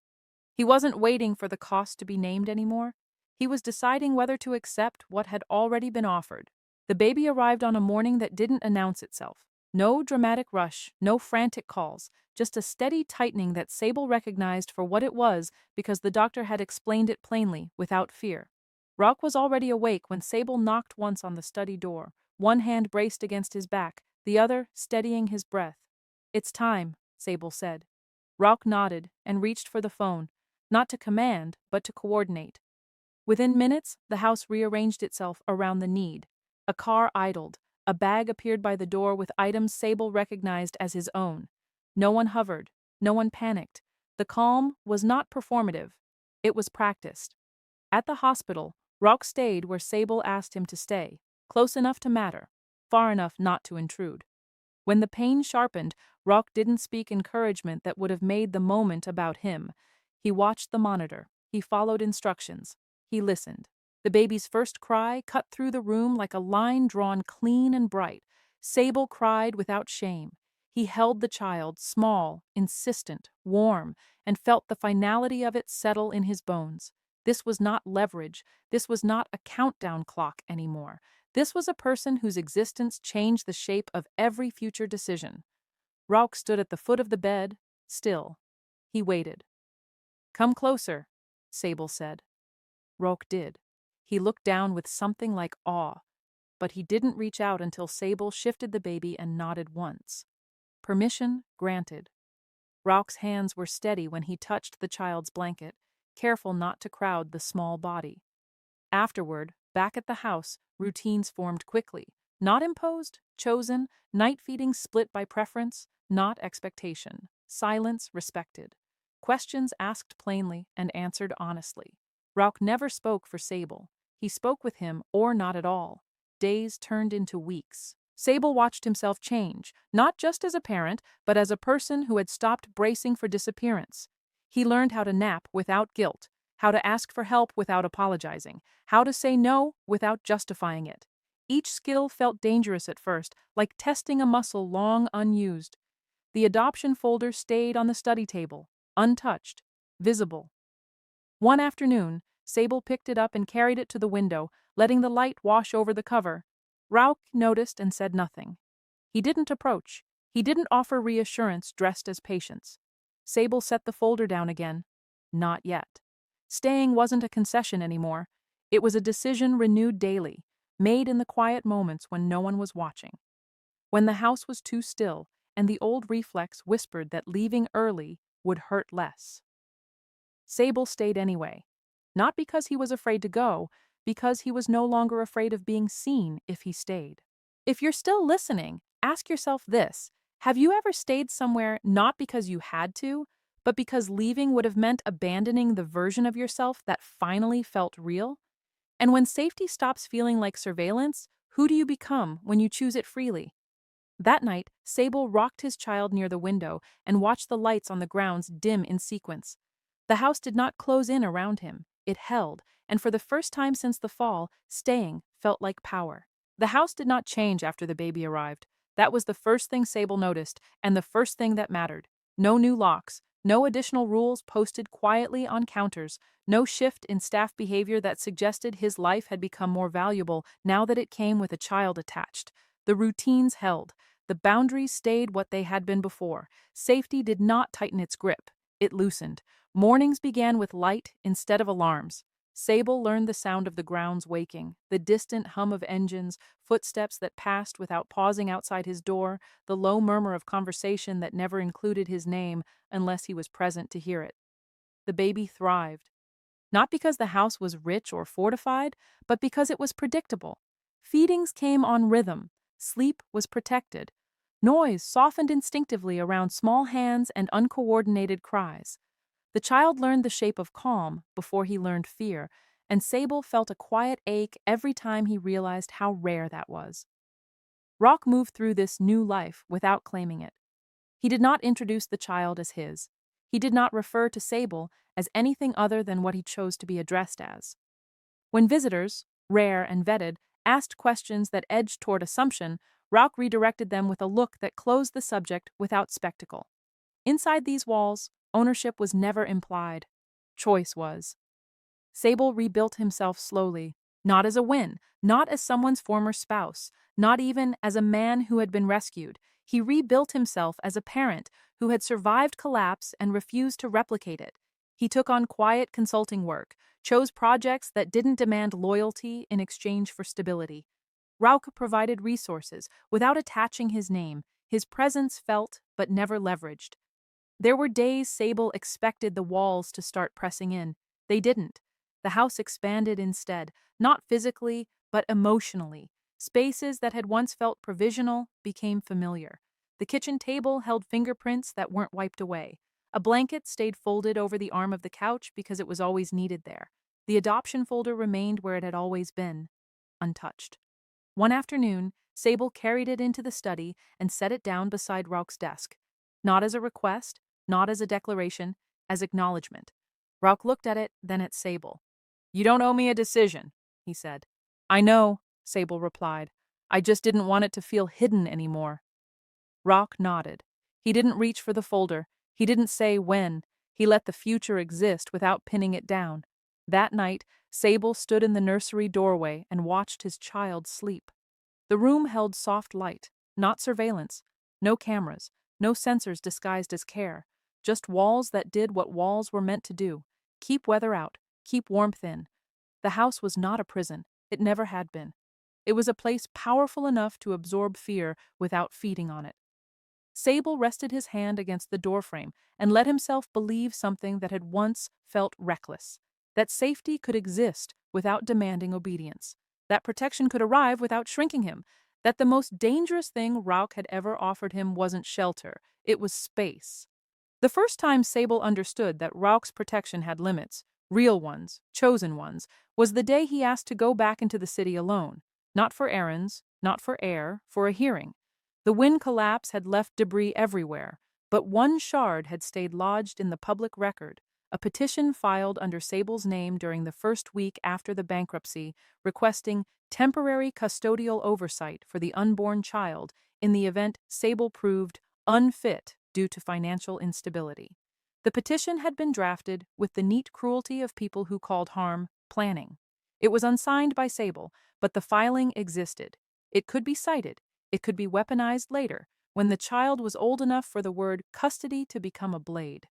He wasn't waiting for the cost to be named anymore. He was deciding whether to accept what had already been offered. The baby arrived on a morning that didn't announce itself. No dramatic rush, no frantic calls, just a steady tightening that Sable recognized for what it was because the doctor had explained it plainly, without fear. Rauch was already awake when Sable knocked once on the study door, one hand braced against his back, the other steadying his breath. It's time, Sable said. Rauch nodded and reached for the phone, not to command, but to coordinate. Within minutes, the house rearranged itself around the need. A car idled. A bag appeared by the door with items Sable recognized as his own. No one hovered. No one panicked. The calm was not performative. It was practiced. At the hospital, Rauch stayed where Sable asked him to stay, close enough to matter, far enough not to intrude. When the pain sharpened, Rauch didn't speak encouragement that would have made the moment about him. He watched the monitor. He followed instructions. He listened. The baby's first cry cut through the room like a line drawn clean and bright. Sable cried without shame. He held the child, small, insistent, warm, and felt the finality of it settle in his bones. This was not leverage. This was not a countdown clock anymore. This was a person whose existence changed the shape of every future decision. Rauch stood at the foot of the bed, still. He waited. "Come closer," Sable said. Rauch did. He looked down with something like awe, but he didn't reach out until Sable shifted the baby and nodded once. Permission granted. Rauch's hands were steady when he touched the child's blanket, careful not to crowd the small body. Afterward, back at the house, routines formed quickly. Not imposed, chosen, night feeding split by preference, not expectation. Silence respected. Questions asked plainly and answered honestly. Rauch never spoke for Sable. He spoke with him or not at all. Days turned into weeks. Sable watched himself change, not just as a parent, but as a person who had stopped bracing for disappearance. He learned how to nap without guilt, how to ask for help without apologizing, how to say no without justifying it. Each skill felt dangerous at first, like testing a muscle long unused. The adoption folder stayed on the study table, untouched, visible. One afternoon, Sable picked it up and carried it to the window, letting the light wash over the cover. Rauch noticed and said nothing. He didn't approach. He didn't offer reassurance dressed as patience. Sable set the folder down again. Not yet. Staying wasn't a concession anymore. It was a decision renewed daily, made in the quiet moments when no one was watching. When the house was too still, and the old reflex whispered that leaving early would hurt less. Sable stayed anyway. Not because he was afraid to go, because he was no longer afraid of being seen if he stayed. If you're still listening, ask yourself this: have you ever stayed somewhere not because you had to, but because leaving would have meant abandoning the version of yourself that finally felt real? And when safety stops feeling like surveillance, who do you become when you choose it freely? That night, Sable rocked his child near the window and watched the lights on the grounds dim in sequence. The house did not close in around him. It held, and for the first time since the fall, staying felt like power. The house did not change after the baby arrived. That was the first thing Sable noticed, and the first thing that mattered. No new locks, no additional rules posted quietly on counters, no shift in staff behavior that suggested his life had become more valuable now that it came with a child attached. The routines held. The boundaries stayed what they had been before. Safety did not tighten its grip. It loosened. Mornings began with light instead of alarms. Sable learned the sound of the grounds waking, the distant hum of engines, footsteps that passed without pausing outside his door, the low murmur of conversation that never included his name unless he was present to hear it. The baby thrived. Not because the house was rich or fortified, but because it was predictable. Feedings came on rhythm. Sleep was protected. Noise softened instinctively around small hands and uncoordinated cries. The child learned the shape of calm before he learned fear, and Sable felt a quiet ache every time he realized how rare that was. Rauch moved through this new life without claiming it. He did not introduce the child as his. He did not refer to Sable as anything other than what he chose to be addressed as. When visitors, rare and vetted, asked questions that edged toward assumption, Rauch redirected them with a look that closed the subject without spectacle. Inside these walls, ownership was never implied. Choice was. Sable rebuilt himself slowly, not as a win, not as someone's former spouse, not even as a man who had been rescued. He rebuilt himself as a parent who had survived collapse and refused to replicate it. He took on quiet consulting work, chose projects that didn't demand loyalty in exchange for stability. Rauch provided resources without attaching his name, his presence felt but never leveraged. There were days Sable expected the walls to start pressing in. They didn't. The house expanded instead, not physically, but emotionally. Spaces that had once felt provisional became familiar. The kitchen table held fingerprints that weren't wiped away. A blanket stayed folded over the arm of the couch because it was always needed there. The adoption folder remained where it had always been, untouched. One afternoon, Sable carried it into the study and set it down beside Rauch's desk. Not as a request, not as a declaration, as acknowledgement. Rauch looked at it, then at Sable. "You don't owe me a decision," he said. "I know," Sable replied. I just didn't want it to feel hidden anymore. Rock nodded. He didn't reach for the folder. He didn't say when. He let the future exist without pinning it down. That night, Sable stood in the nursery doorway and watched his child sleep. The room held soft light, not surveillance, no cameras, no sensors disguised as care, just walls that did what walls were meant to do: keep weather out, keep warmth in. The house was not a prison. It never had been. It was a place powerful enough to absorb fear without feeding on it. Sable rested his hand against the doorframe and let himself believe something that had once felt reckless: that safety could exist without demanding obedience, that protection could arrive without shrinking him, that the most dangerous thing Rauk had ever offered him wasn't shelter, it was space. The first time Sable understood that Rauk's protection had limits, real ones, chosen ones, was the day he asked to go back into the city alone. Not for errands, not for air, for a hearing. The wind collapse had left debris everywhere, but one shard had stayed lodged in the public record, a petition filed under Sable's name during the first week after the bankruptcy, requesting temporary custodial oversight for the unborn child in the event Sable proved unfit due to financial instability. The petition had been drafted with the neat cruelty of people who called harm planning. It was unsigned by Sable, but the filing existed. It could be cited. It could be weaponized later, when the child was old enough for the word custody to become a blade.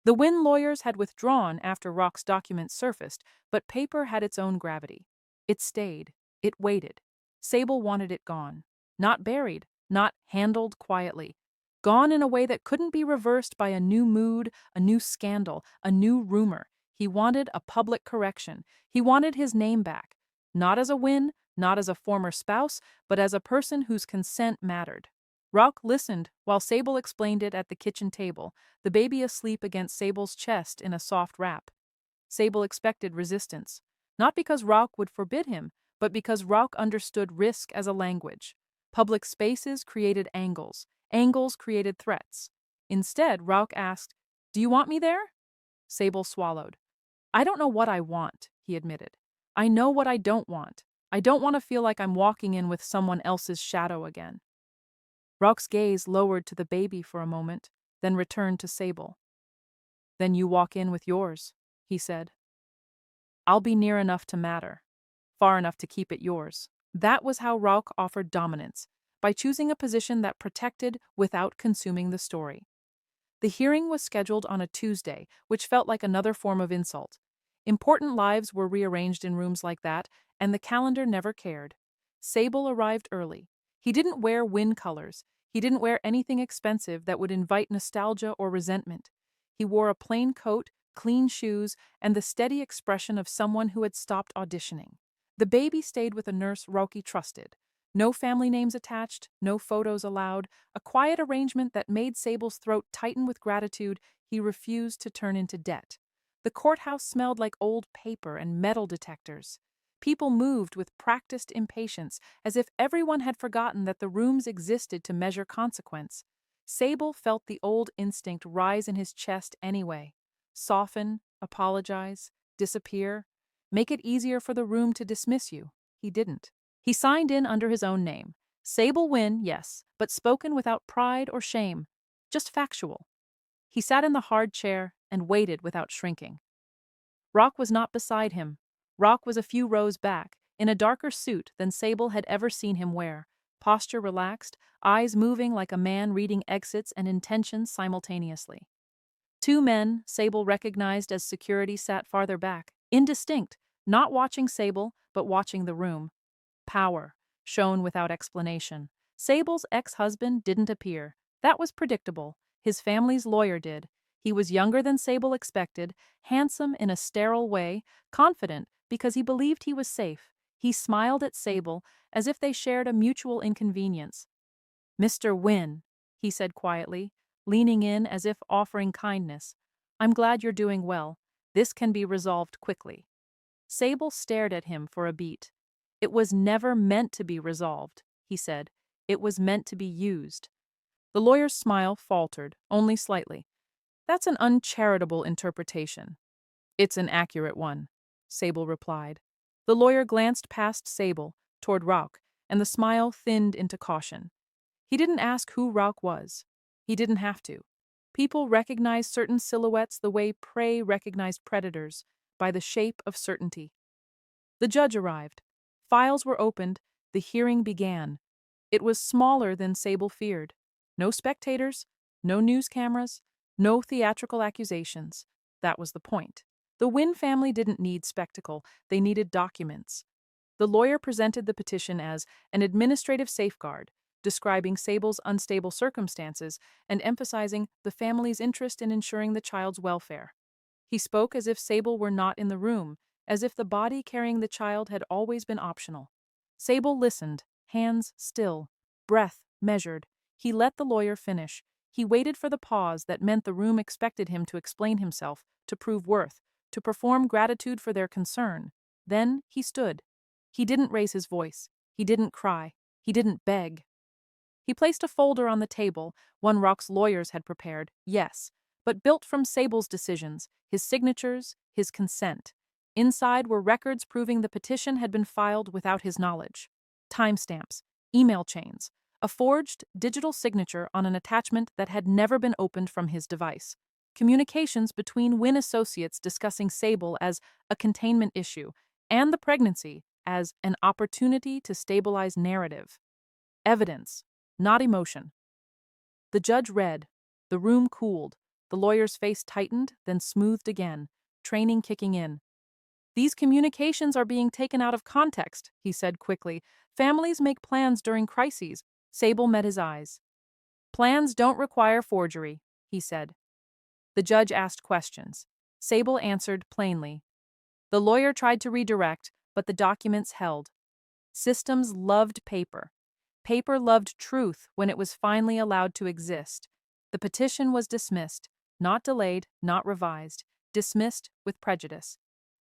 The Wynn lawyers had withdrawn after Rock's documents surfaced, but paper had its own gravity. It stayed. It waited. Sable wanted it gone. Not buried, not handled quietly. Gone in a way that couldn't be reversed by a new mood, a new scandal, a new rumor. He wanted a public correction. He wanted his name back. Not as a Wynn, not as a former spouse, but as a person whose consent mattered. Rock listened while Sable explained it at the kitchen table, the baby asleep against Sable's chest in a soft wrap. Sable expected resistance, not because Rock would forbid him, but because Rock understood risk as a language. Public spaces created angles. Angles created threats. Instead, Rock asked, "Do you want me there?" Sable swallowed. "I don't know what I want," he admitted. "I know what I don't want. I don't want to feel like I'm walking in with someone else's shadow again." Rock's gaze lowered to the baby for a moment, then returned to Sable. "Then you walk in with yours," he said. "I'll be near enough to matter, far enough to keep it yours." That was how Rock offered dominance, by choosing a position that protected without consuming the story. The hearing was scheduled on a Tuesday, which felt like another form of insult. Important lives were rearranged in rooms like that, and the calendar never cared. Sable arrived early. He didn't wear Wynn colors. He didn't wear anything expensive that would invite nostalgia or resentment. He wore a plain coat, clean shoes, and the steady expression of someone who had stopped auditioning. The baby stayed with a nurse Roki trusted. No family names attached, no photos allowed, a quiet arrangement that made Sable's throat tighten with gratitude he refused to turn into debt. The courthouse smelled like old paper and metal detectors. People moved with practiced impatience, as if everyone had forgotten that the rooms existed to measure consequence. Sable felt the old instinct rise in his chest anyway. Soften, apologize, disappear. Make it easier for the room to dismiss you. He didn't. He signed in under his own name. Sable Wynn, yes, but spoken without pride or shame. Just factual. He sat in the hard chair and waited without shrinking. Rock was not beside him. Rock was a few rows back, in a darker suit than Sable had ever seen him wear, posture relaxed, eyes moving like a man reading exits and intentions simultaneously. Two men Sable recognized as security sat farther back, indistinct, not watching Sable, but watching the room. Power, shown without explanation. Sable's ex-husband didn't appear. That was predictable. His family's lawyer did. He was younger than Sable expected, handsome in a sterile way, confident because he believed he was safe. He smiled at Sable as if they shared a mutual inconvenience. "Mr. Wynn," he said quietly, leaning in as if offering kindness. "I'm glad you're doing well. This can be resolved quickly." Sable stared at him for a beat. "It was never meant to be resolved," he said. "It was meant to be used." The lawyer's smile faltered, only slightly. "That's an uncharitable interpretation." "It's an accurate one," Sable replied. The lawyer glanced past Sable, toward Rock, and the smile thinned into caution. He didn't ask who Rauch was. He didn't have to. People recognized certain silhouettes the way prey recognized predators, by the shape of certainty. The judge arrived. Files were opened. The hearing began. It was smaller than Sable feared. No spectators, no news cameras, no theatrical accusations. That was the point. The Wynn family didn't need spectacle, they needed documents. The lawyer presented the petition as an administrative safeguard, describing Sable's unstable circumstances and emphasizing the family's interest in ensuring the child's welfare. He spoke as if Sable were not in the room, as if the body carrying the child had always been optional. Sable listened, hands still, breath measured. He let the lawyer finish. He waited for the pause that meant the room expected him to explain himself, to prove worth, to perform gratitude for their concern. Then he stood. He didn't raise his voice. He didn't cry. He didn't beg. He placed a folder on the table, one Rauch's lawyers had prepared, yes, but built from Sable's decisions, his signatures, his consent. Inside were records proving the petition had been filed without his knowledge. Timestamps, email chains, a forged digital signature on an attachment that had never been opened from his device. Communications between Wynn associates discussing Sable as a containment issue and the pregnancy as an opportunity to stabilize narrative. Evidence, not emotion. The judge read. The room cooled. The lawyer's face tightened, then smoothed again, training kicking in. These communications are being taken out of context, he said quickly. Families make plans during crises. Sable met his eyes. Plans don't require forgery, he said. The judge asked questions. Sable answered plainly. The lawyer tried to redirect, but the documents held. Systems loved paper. Paper loved truth when it was finally allowed to exist. The petition was dismissed, not delayed, not revised, dismissed with prejudice.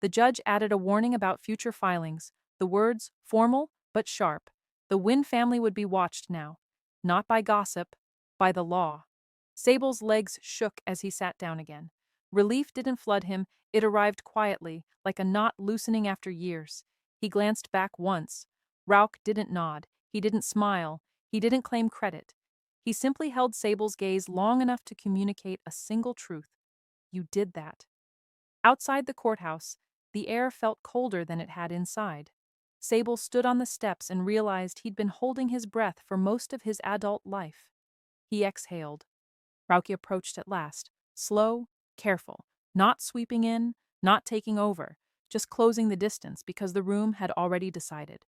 The judge added a warning about future filings, the words formal but sharp. The Wynn family would be watched now, not by gossip, by the law. Sable's legs shook as he sat down again. Relief didn't flood him, it arrived quietly, like a knot loosening after years. He glanced back once. Rauch didn't nod, he didn't smile, he didn't claim credit. He simply held Sable's gaze long enough to communicate a single truth. You did that. Outside the courthouse, the air felt colder than it had inside. Sable stood on the steps and realized he'd been holding his breath for most of his adult life. He exhaled. Rauch approached at last, slow, careful, not sweeping in, not taking over, just closing the distance because the room had already decided.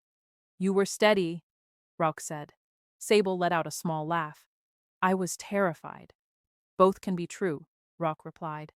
You were steady, Rauch said. Sable let out a small laugh. I was terrified. Both can be true, Rauch replied.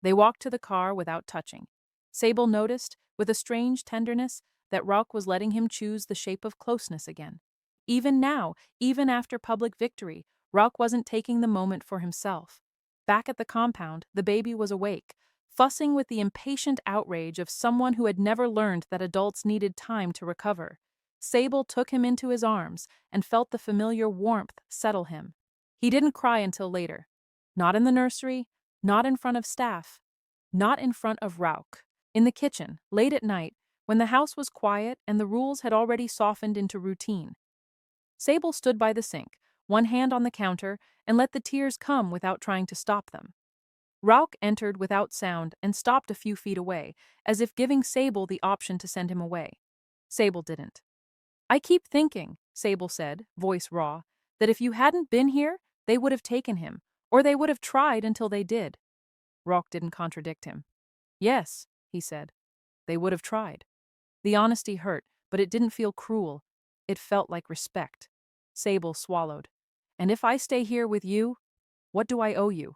They walked to the car without touching. Sable noticed, with a strange tenderness, that Rauch was letting him choose the shape of closeness again. Even now, even after public victory, Rauch wasn't taking the moment for himself. Back at the compound, the baby was awake, fussing with the impatient outrage of someone who had never learned that adults needed time to recover. Sable took him into his arms and felt the familiar warmth settle him. He didn't cry until later. Not in the nursery, not in front of staff, not in front of Rauch. In the kitchen, late at night, when the house was quiet and the rules had already softened into routine. Sable stood by the sink, one hand on the counter, and let the tears come without trying to stop them. Rauch entered without sound and stopped a few feet away, as if giving Sable the option to send him away. Sable didn't. I keep thinking, Sable said, voice raw, that if you hadn't been here, they would have taken him, or they would have tried until they did. Rauch didn't contradict him. Yes, he said. They would have tried. The honesty hurt, but it didn't feel cruel. It felt like respect. Sable swallowed. And if I stay here with you, what do I owe you?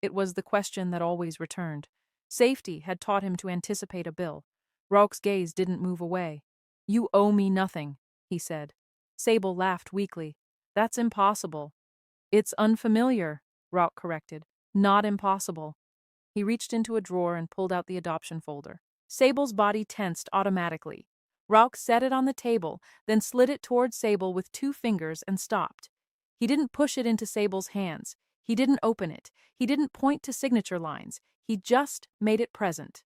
It was the question that always returned. Safety had taught him to anticipate a bill. Rauch's gaze didn't move away. You owe me nothing, he said. Sable laughed weakly. That's impossible. It's unfamiliar, Rauch corrected. Not impossible. He reached into a drawer and pulled out the adoption folder. Sable's body tensed automatically. Rauch set it on the table, then slid it toward Sable with 2 fingers and stopped. He didn't push it into Sable's hands. He didn't open it. He didn't point to signature lines. He just made it present.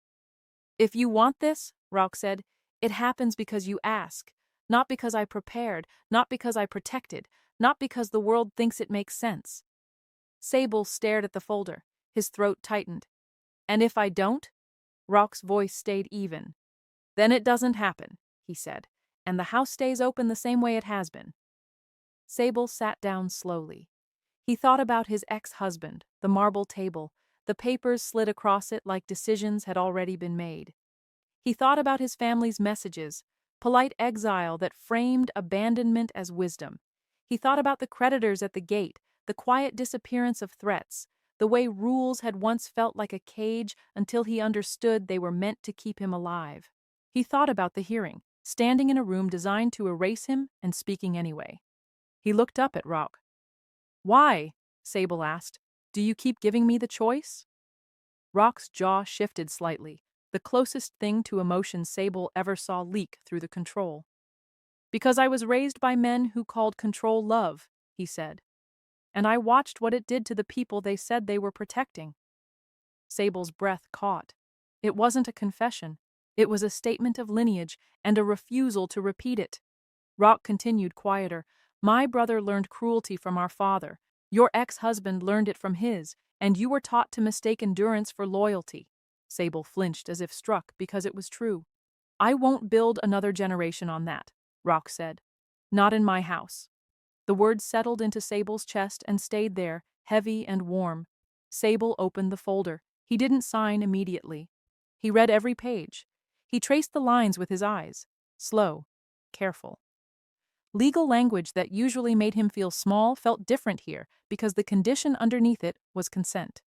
If you want this, Rauch said, it happens because you ask, Not because I prepared, not because I protected, not because the world thinks it makes sense. Sable stared at the folder. His throat tightened. And if I don't? Rock's voice stayed even. Then it doesn't happen, he said, and the house stays open the same way it has been. Sable sat down slowly. He thought about his ex-husband, the marble table, the papers slid across it like decisions had already been made. He thought about his family's messages, polite exile that framed abandonment as wisdom. He thought about the creditors at the gate, the quiet disappearance of threats, the way rules had once felt like a cage until he understood they were meant to keep him alive. He thought about the hearing, standing in a room designed to erase him and speaking anyway. He looked up at Rock. Why? Sable asked. Do you keep giving me the choice? Rock's jaw shifted slightly, the closest thing to emotion Sable ever saw leak through the control. Because I was raised by men who called control love, he said. And I watched what it did to the people they said they were protecting. Sable's breath caught. It wasn't a confession. It was a statement of lineage and a refusal to repeat it. Rock continued quieter. My brother learned cruelty from our father. Your ex-husband learned it from his, and you were taught to mistake endurance for loyalty. Sable flinched as if struck because it was true. I won't build another generation on that, Rock said. Not in my house. The words settled into Sable's chest and stayed there, heavy and warm. Sable opened the folder. He didn't sign immediately. He read every page. He traced the lines with his eyes. Slow, careful. Legal language that usually made him feel small felt different here because the condition underneath it was consent.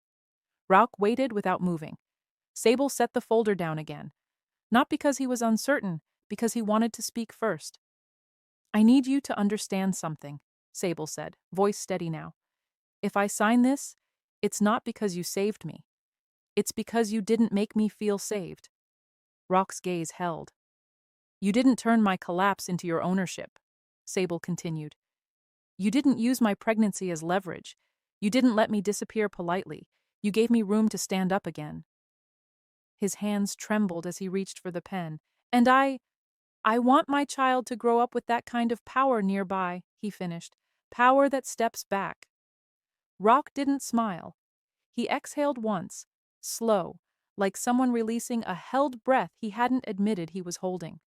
Rock waited without moving. Sable set the folder down again. Not because he was uncertain, because he wanted to speak first. I need you to understand something, Sable said, voice steady now. If I sign this, it's not because you saved me. It's because you didn't make me feel saved. Rock's gaze held. You didn't turn my collapse into your ownership, Sable continued. You didn't use my pregnancy as leverage. You didn't let me disappear politely. You gave me room to stand up again. His hands trembled as he reached for the pen. And I want my child to grow up with that kind of power nearby, he finished. Power that steps back. Rock didn't smile. He exhaled once, slow, like someone releasing a held breath he hadn't admitted he was holding.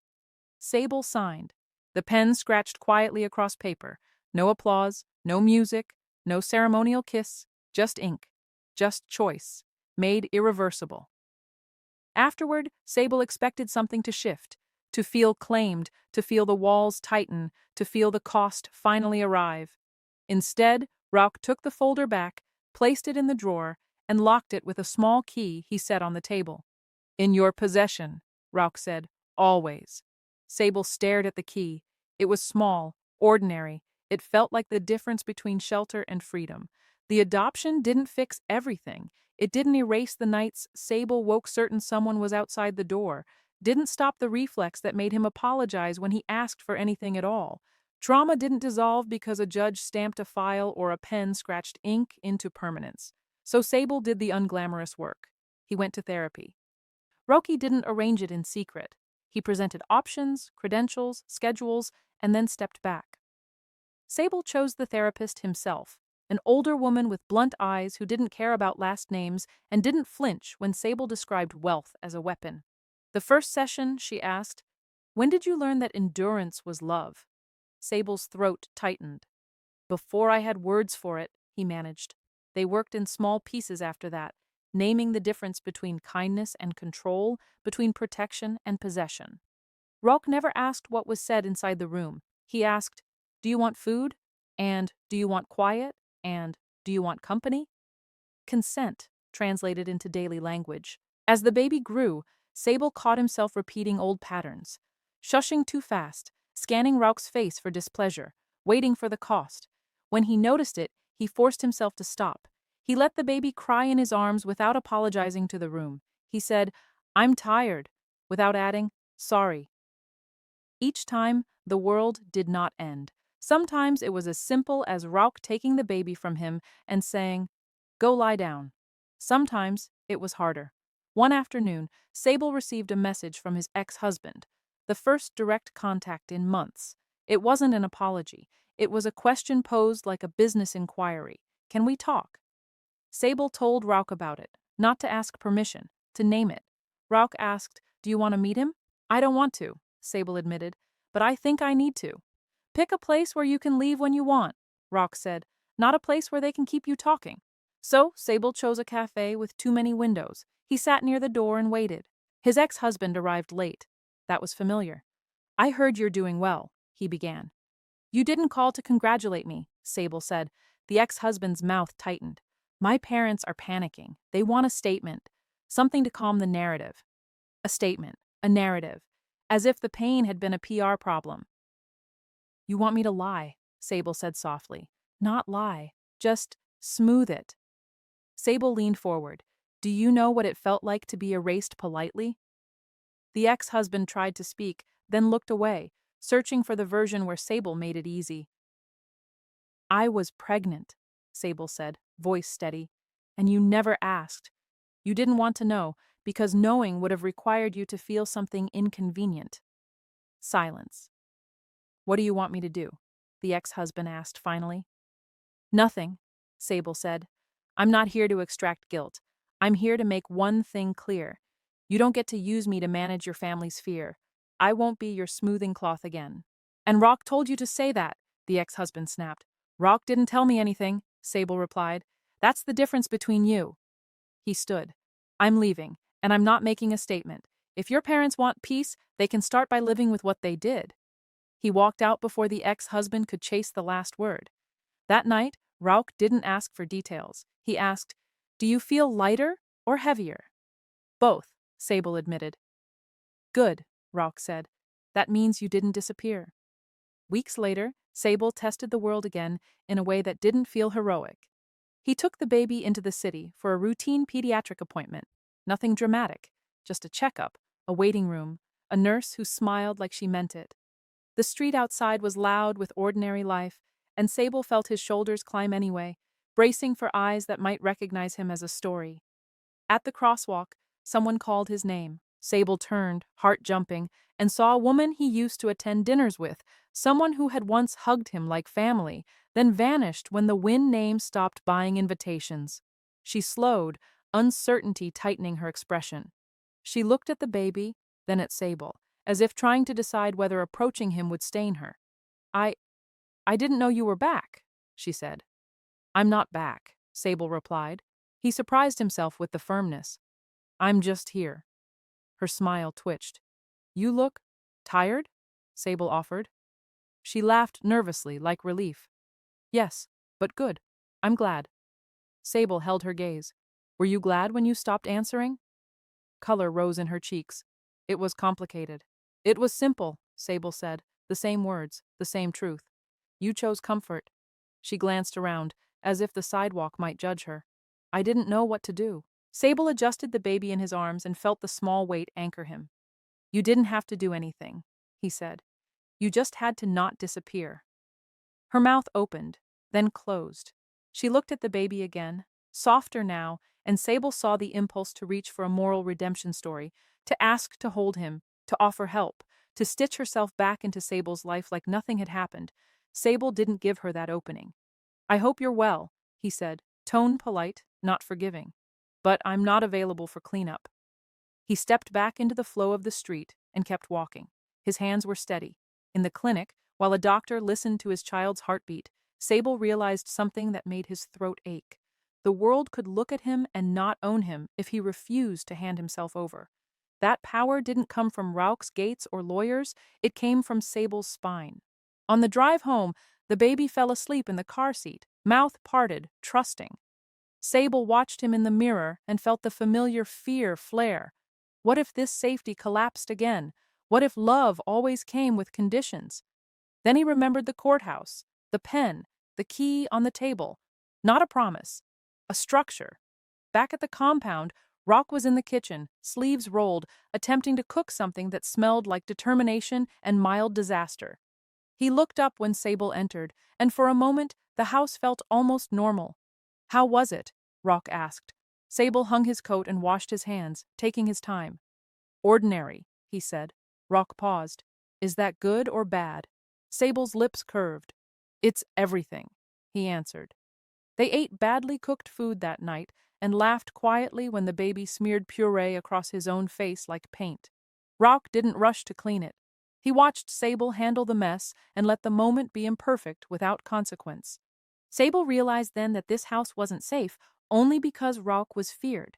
Sable signed. The pen scratched quietly across paper. No applause, no music, no ceremonial kiss, just ink, just choice, made irreversible. Afterward, Sable expected something to shift, to feel claimed, to feel the walls tighten, to feel the cost finally arrive. Instead, Rock took the folder back, placed it in the drawer, and locked it with a small key he set on the table. In your possession, Rock said, always. Sable stared at the key. It was small, ordinary. It felt like the difference between shelter and freedom. The adoption didn't fix everything. It didn't erase the nights Sable woke certain someone was outside the door, didn't stop the reflex that made him apologize when he asked for anything at all. Trauma didn't dissolve because a judge stamped a file or a pen scratched ink into permanence. So Sable did the unglamorous work. He went to therapy. Roki didn't arrange it in secret. He presented options, credentials, schedules, and then stepped back. Sable chose the therapist himself, an older woman with blunt eyes who didn't care about last names and didn't flinch when Sable described wealth as a weapon. The first session, she asked, when did you learn that endurance was love? Sable's throat tightened. Before I had words for it, he managed. They worked in small pieces after that, naming the difference between kindness and control, between protection and possession. Rock never asked what was said inside the room. He asked, do you want food? And do you want quiet? And do you want company? Consent, translated into daily language. As the baby grew, Sable caught himself repeating old patterns. Shushing too fast, scanning Rock's face for displeasure, waiting for the cost. When he noticed it, he forced himself to stop. He let the baby cry in his arms without apologizing to the room. He said, I'm tired, without adding, sorry. Each time, the world did not end. Sometimes it was as simple as Rock taking the baby from him and saying, go lie down. Sometimes it was harder. One afternoon, Sable received a message from his ex-husband. the first direct contact in months. It wasn't an apology. It was a question posed like a business inquiry. Can we talk? Sable told Rauk about it, not to ask permission, to name it. Rauk asked, "Do you want to meet him?" "I don't want to," Sable admitted, "but I think I need to." "Pick a place where you can leave when you want," Rauk said, "not a place where they can keep you talking." So Sable chose a cafe with too many windows. He sat near the door and waited. His ex-husband arrived late. That was familiar. "I heard you're doing well," he began. "You didn't call to congratulate me," Sable said. The ex-husband's mouth tightened. "My parents are panicking. They want a statement. Something to calm the narrative." A statement. A narrative. As if the pain had been a PR problem. "You want me to lie," Sable said softly. "Not lie. Just smooth it." Sable leaned forward. "Do you know what it felt like to be erased politely?" The ex-husband tried to speak, then looked away, searching for the version where Sable made it easy. "I was pregnant," Sable said, voice steady. "And you never asked. You didn't want to know, because knowing would have required you to feel something inconvenient." Silence. "What do you want me to do?" the ex-husband asked finally. "Nothing," Sable said. "I'm not here to extract guilt. I'm here to make one thing clear. You don't get to use me to manage your family's fear. I won't be your smoothing cloth again." "And Rock told you to say that," the ex-husband snapped. "Rock didn't tell me anything," Sable replied. "That's the difference between you." He stood. "I'm leaving, and I'm not making a statement. If your parents want peace, they can start by living with what they did." He walked out before the ex-husband could chase the last word. That night, Rauk didn't ask for details. He asked, "Do you feel lighter or heavier?" "Both," Sable admitted. "Good," Rauk said. "That means you didn't disappear." Weeks later, Sable tested the world again in a way that didn't feel heroic. He took the baby into the city for a routine pediatric appointment. Nothing dramatic, just a checkup, a waiting room, a nurse who smiled like she meant it. The street outside was loud with ordinary life, and Sable felt his shoulders climb anyway, bracing for eyes that might recognize him as a story. At the crosswalk, someone called his name. Sable turned, heart jumping, and saw a woman he used to attend dinners with, someone who had once hugged him like family, then vanished when the Wynn name stopped buying invitations. She slowed, uncertainty tightening her expression. She looked at the baby, then at Sable, as if trying to decide whether approaching him would stain her. I didn't know you were back," she said. "I'm not back," Sable replied. He surprised himself with the firmness. "I'm just here." Her smile twitched. "You look tired?" Sable offered. She laughed nervously, like relief. "Yes, but good. I'm glad." Sable held her gaze. "Were you glad when you stopped answering?" Color rose in her cheeks. It was complicated. "It was simple," Sable said. "The same words, the same truth. You chose comfort." She glanced around, as if the sidewalk might judge her. "I didn't know what to do." Sable adjusted the baby in his arms and felt the small weight anchor him. "You didn't have to do anything," he said. "You just had to not disappear." Her mouth opened, then closed. She looked at the baby again, softer now, and Sable saw the impulse to reach for a moral redemption story, to ask to hold him, to offer help, to stitch herself back into Sable's life like nothing had happened. Sable didn't give her that opening. "I hope you're well," he said, tone polite, not forgiving. "But I'm not available for cleanup." He stepped back into the flow of the street and kept walking. His hands were steady. In the clinic, while a doctor listened to his child's heartbeat, Sable realized something that made his throat ache. The world could look at him and not own him if he refused to hand himself over. That power didn't come from Rauk's gates or lawyers, it came from Sable's spine. On the drive home, the baby fell asleep in the car seat, mouth parted, trusting. Sable watched him in the mirror and felt the familiar fear flare. What if this safety collapsed again? What if love always came with conditions? Then he remembered the courthouse, the pen, the key on the table. Not a promise, a structure. Back at the compound, Rock was in the kitchen, sleeves rolled, attempting to cook something that smelled like determination and mild disaster. He looked up when Sable entered, and for a moment the house felt almost normal. "How was it?" Rock asked. Sable hung his coat and washed his hands, taking his time. "Ordinary," he said. Rock paused. Is that good or bad? Sable's lips curved. It's everything, he answered. They ate badly cooked food that night and laughed quietly when the baby smeared puree across his own face like paint. Rock didn't rush to clean it. He watched Sable handle the mess and let the moment be imperfect without consequence. Sable realized then that this house wasn't safe only because Rock was feared.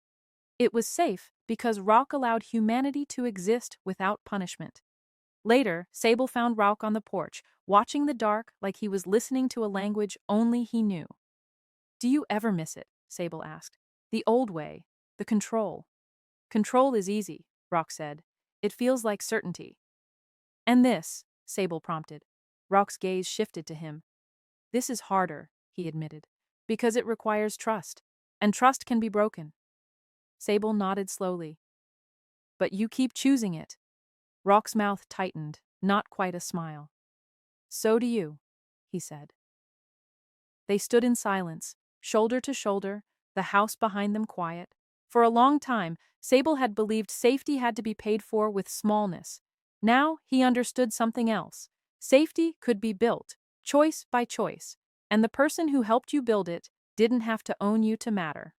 It was safe because Rock allowed humanity to exist without punishment. Later, Sable found Rock on the porch, watching the dark like he was listening to a language only he knew. Do you ever miss it? Sable asked. The old way, the control. Control is easy, Rock said. It feels like certainty. And this, Sable prompted. Rock's gaze shifted to him. This is harder, he admitted, because it requires trust, and trust can be broken. Sable nodded slowly. But you keep choosing it. Rock's mouth tightened, not quite a smile. So do you, he said. They stood in silence, shoulder to shoulder, the house behind them quiet. For a long time, Sable had believed safety had to be paid for with smallness. Now he understood something else. Safety could be built, choice by choice, and the person who helped you build it didn't have to own you to matter.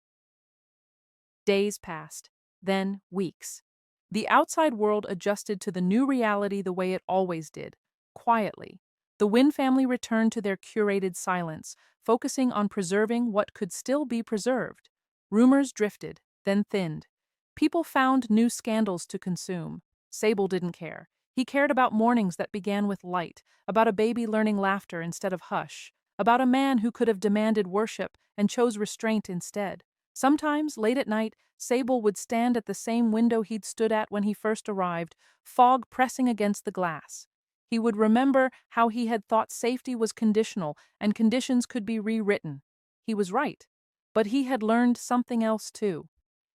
Days passed, then weeks. The outside world adjusted to the new reality the way it always did, quietly. The Wynn family returned to their curated silence, focusing on preserving what could still be preserved. Rumors drifted, then thinned. People found new scandals to consume. Sable didn't care. He cared about mornings that began with light, about a baby learning laughter instead of hush, about a man who could have demanded worship and chose restraint instead. Sometimes, late at night, Sable would stand at the same window he'd stood at when he first arrived, fog pressing against the glass. He would remember how he had thought safety was conditional and conditions could be rewritten. He was right, but he had learned something else too.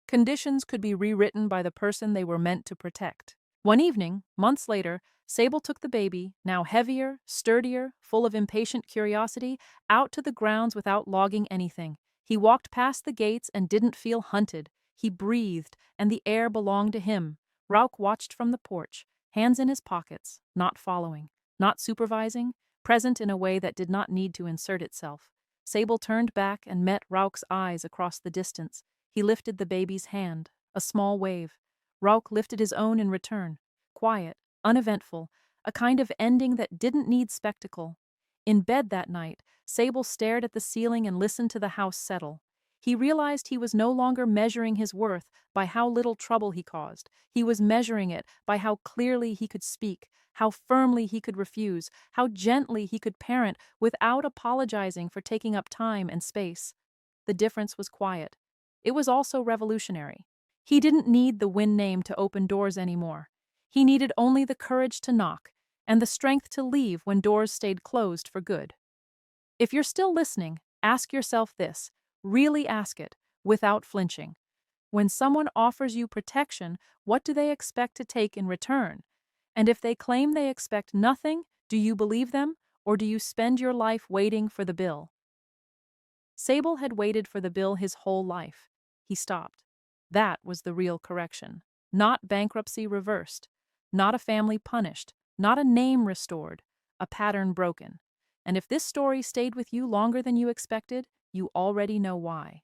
Conditions could be rewritten by the person they were meant to protect. One evening, months later, Sable took the baby, now heavier, sturdier, full of impatient curiosity, out to the grounds without logging anything. He walked past the gates and didn't feel hunted. He breathed, and the air belonged to him. Rauk watched from the porch, hands in his pockets, not following, not supervising, present in a way that did not need to insert itself. Sable turned back and met Rauk's eyes across the distance. He lifted the baby's hand, a small wave. Rauk lifted his own in return, quiet, uneventful, a kind of ending that didn't need spectacle. In bed that night, Sable stared at the ceiling and listened to the house settle. He realized he was no longer measuring his worth by how little trouble he caused. He was measuring it by how clearly he could speak, how firmly he could refuse, how gently he could parent without apologizing for taking up time and space. The difference was quiet. It was also revolutionary. He didn't need the Wynn name to open doors anymore. He needed only the courage to knock and the strength to leave when doors stayed closed for good. If you're still listening, ask yourself this. Really ask it, without flinching. When someone offers you protection, what do they expect to take in return? And if they claim they expect nothing, do you believe them, or do you spend your life waiting for the bill? Sable had waited for the bill his whole life. He stopped. That was the real correction. Not bankruptcy reversed. Not a family punished. Not a name restored. A pattern broken. And if this story stayed with you longer than you expected, you already know why.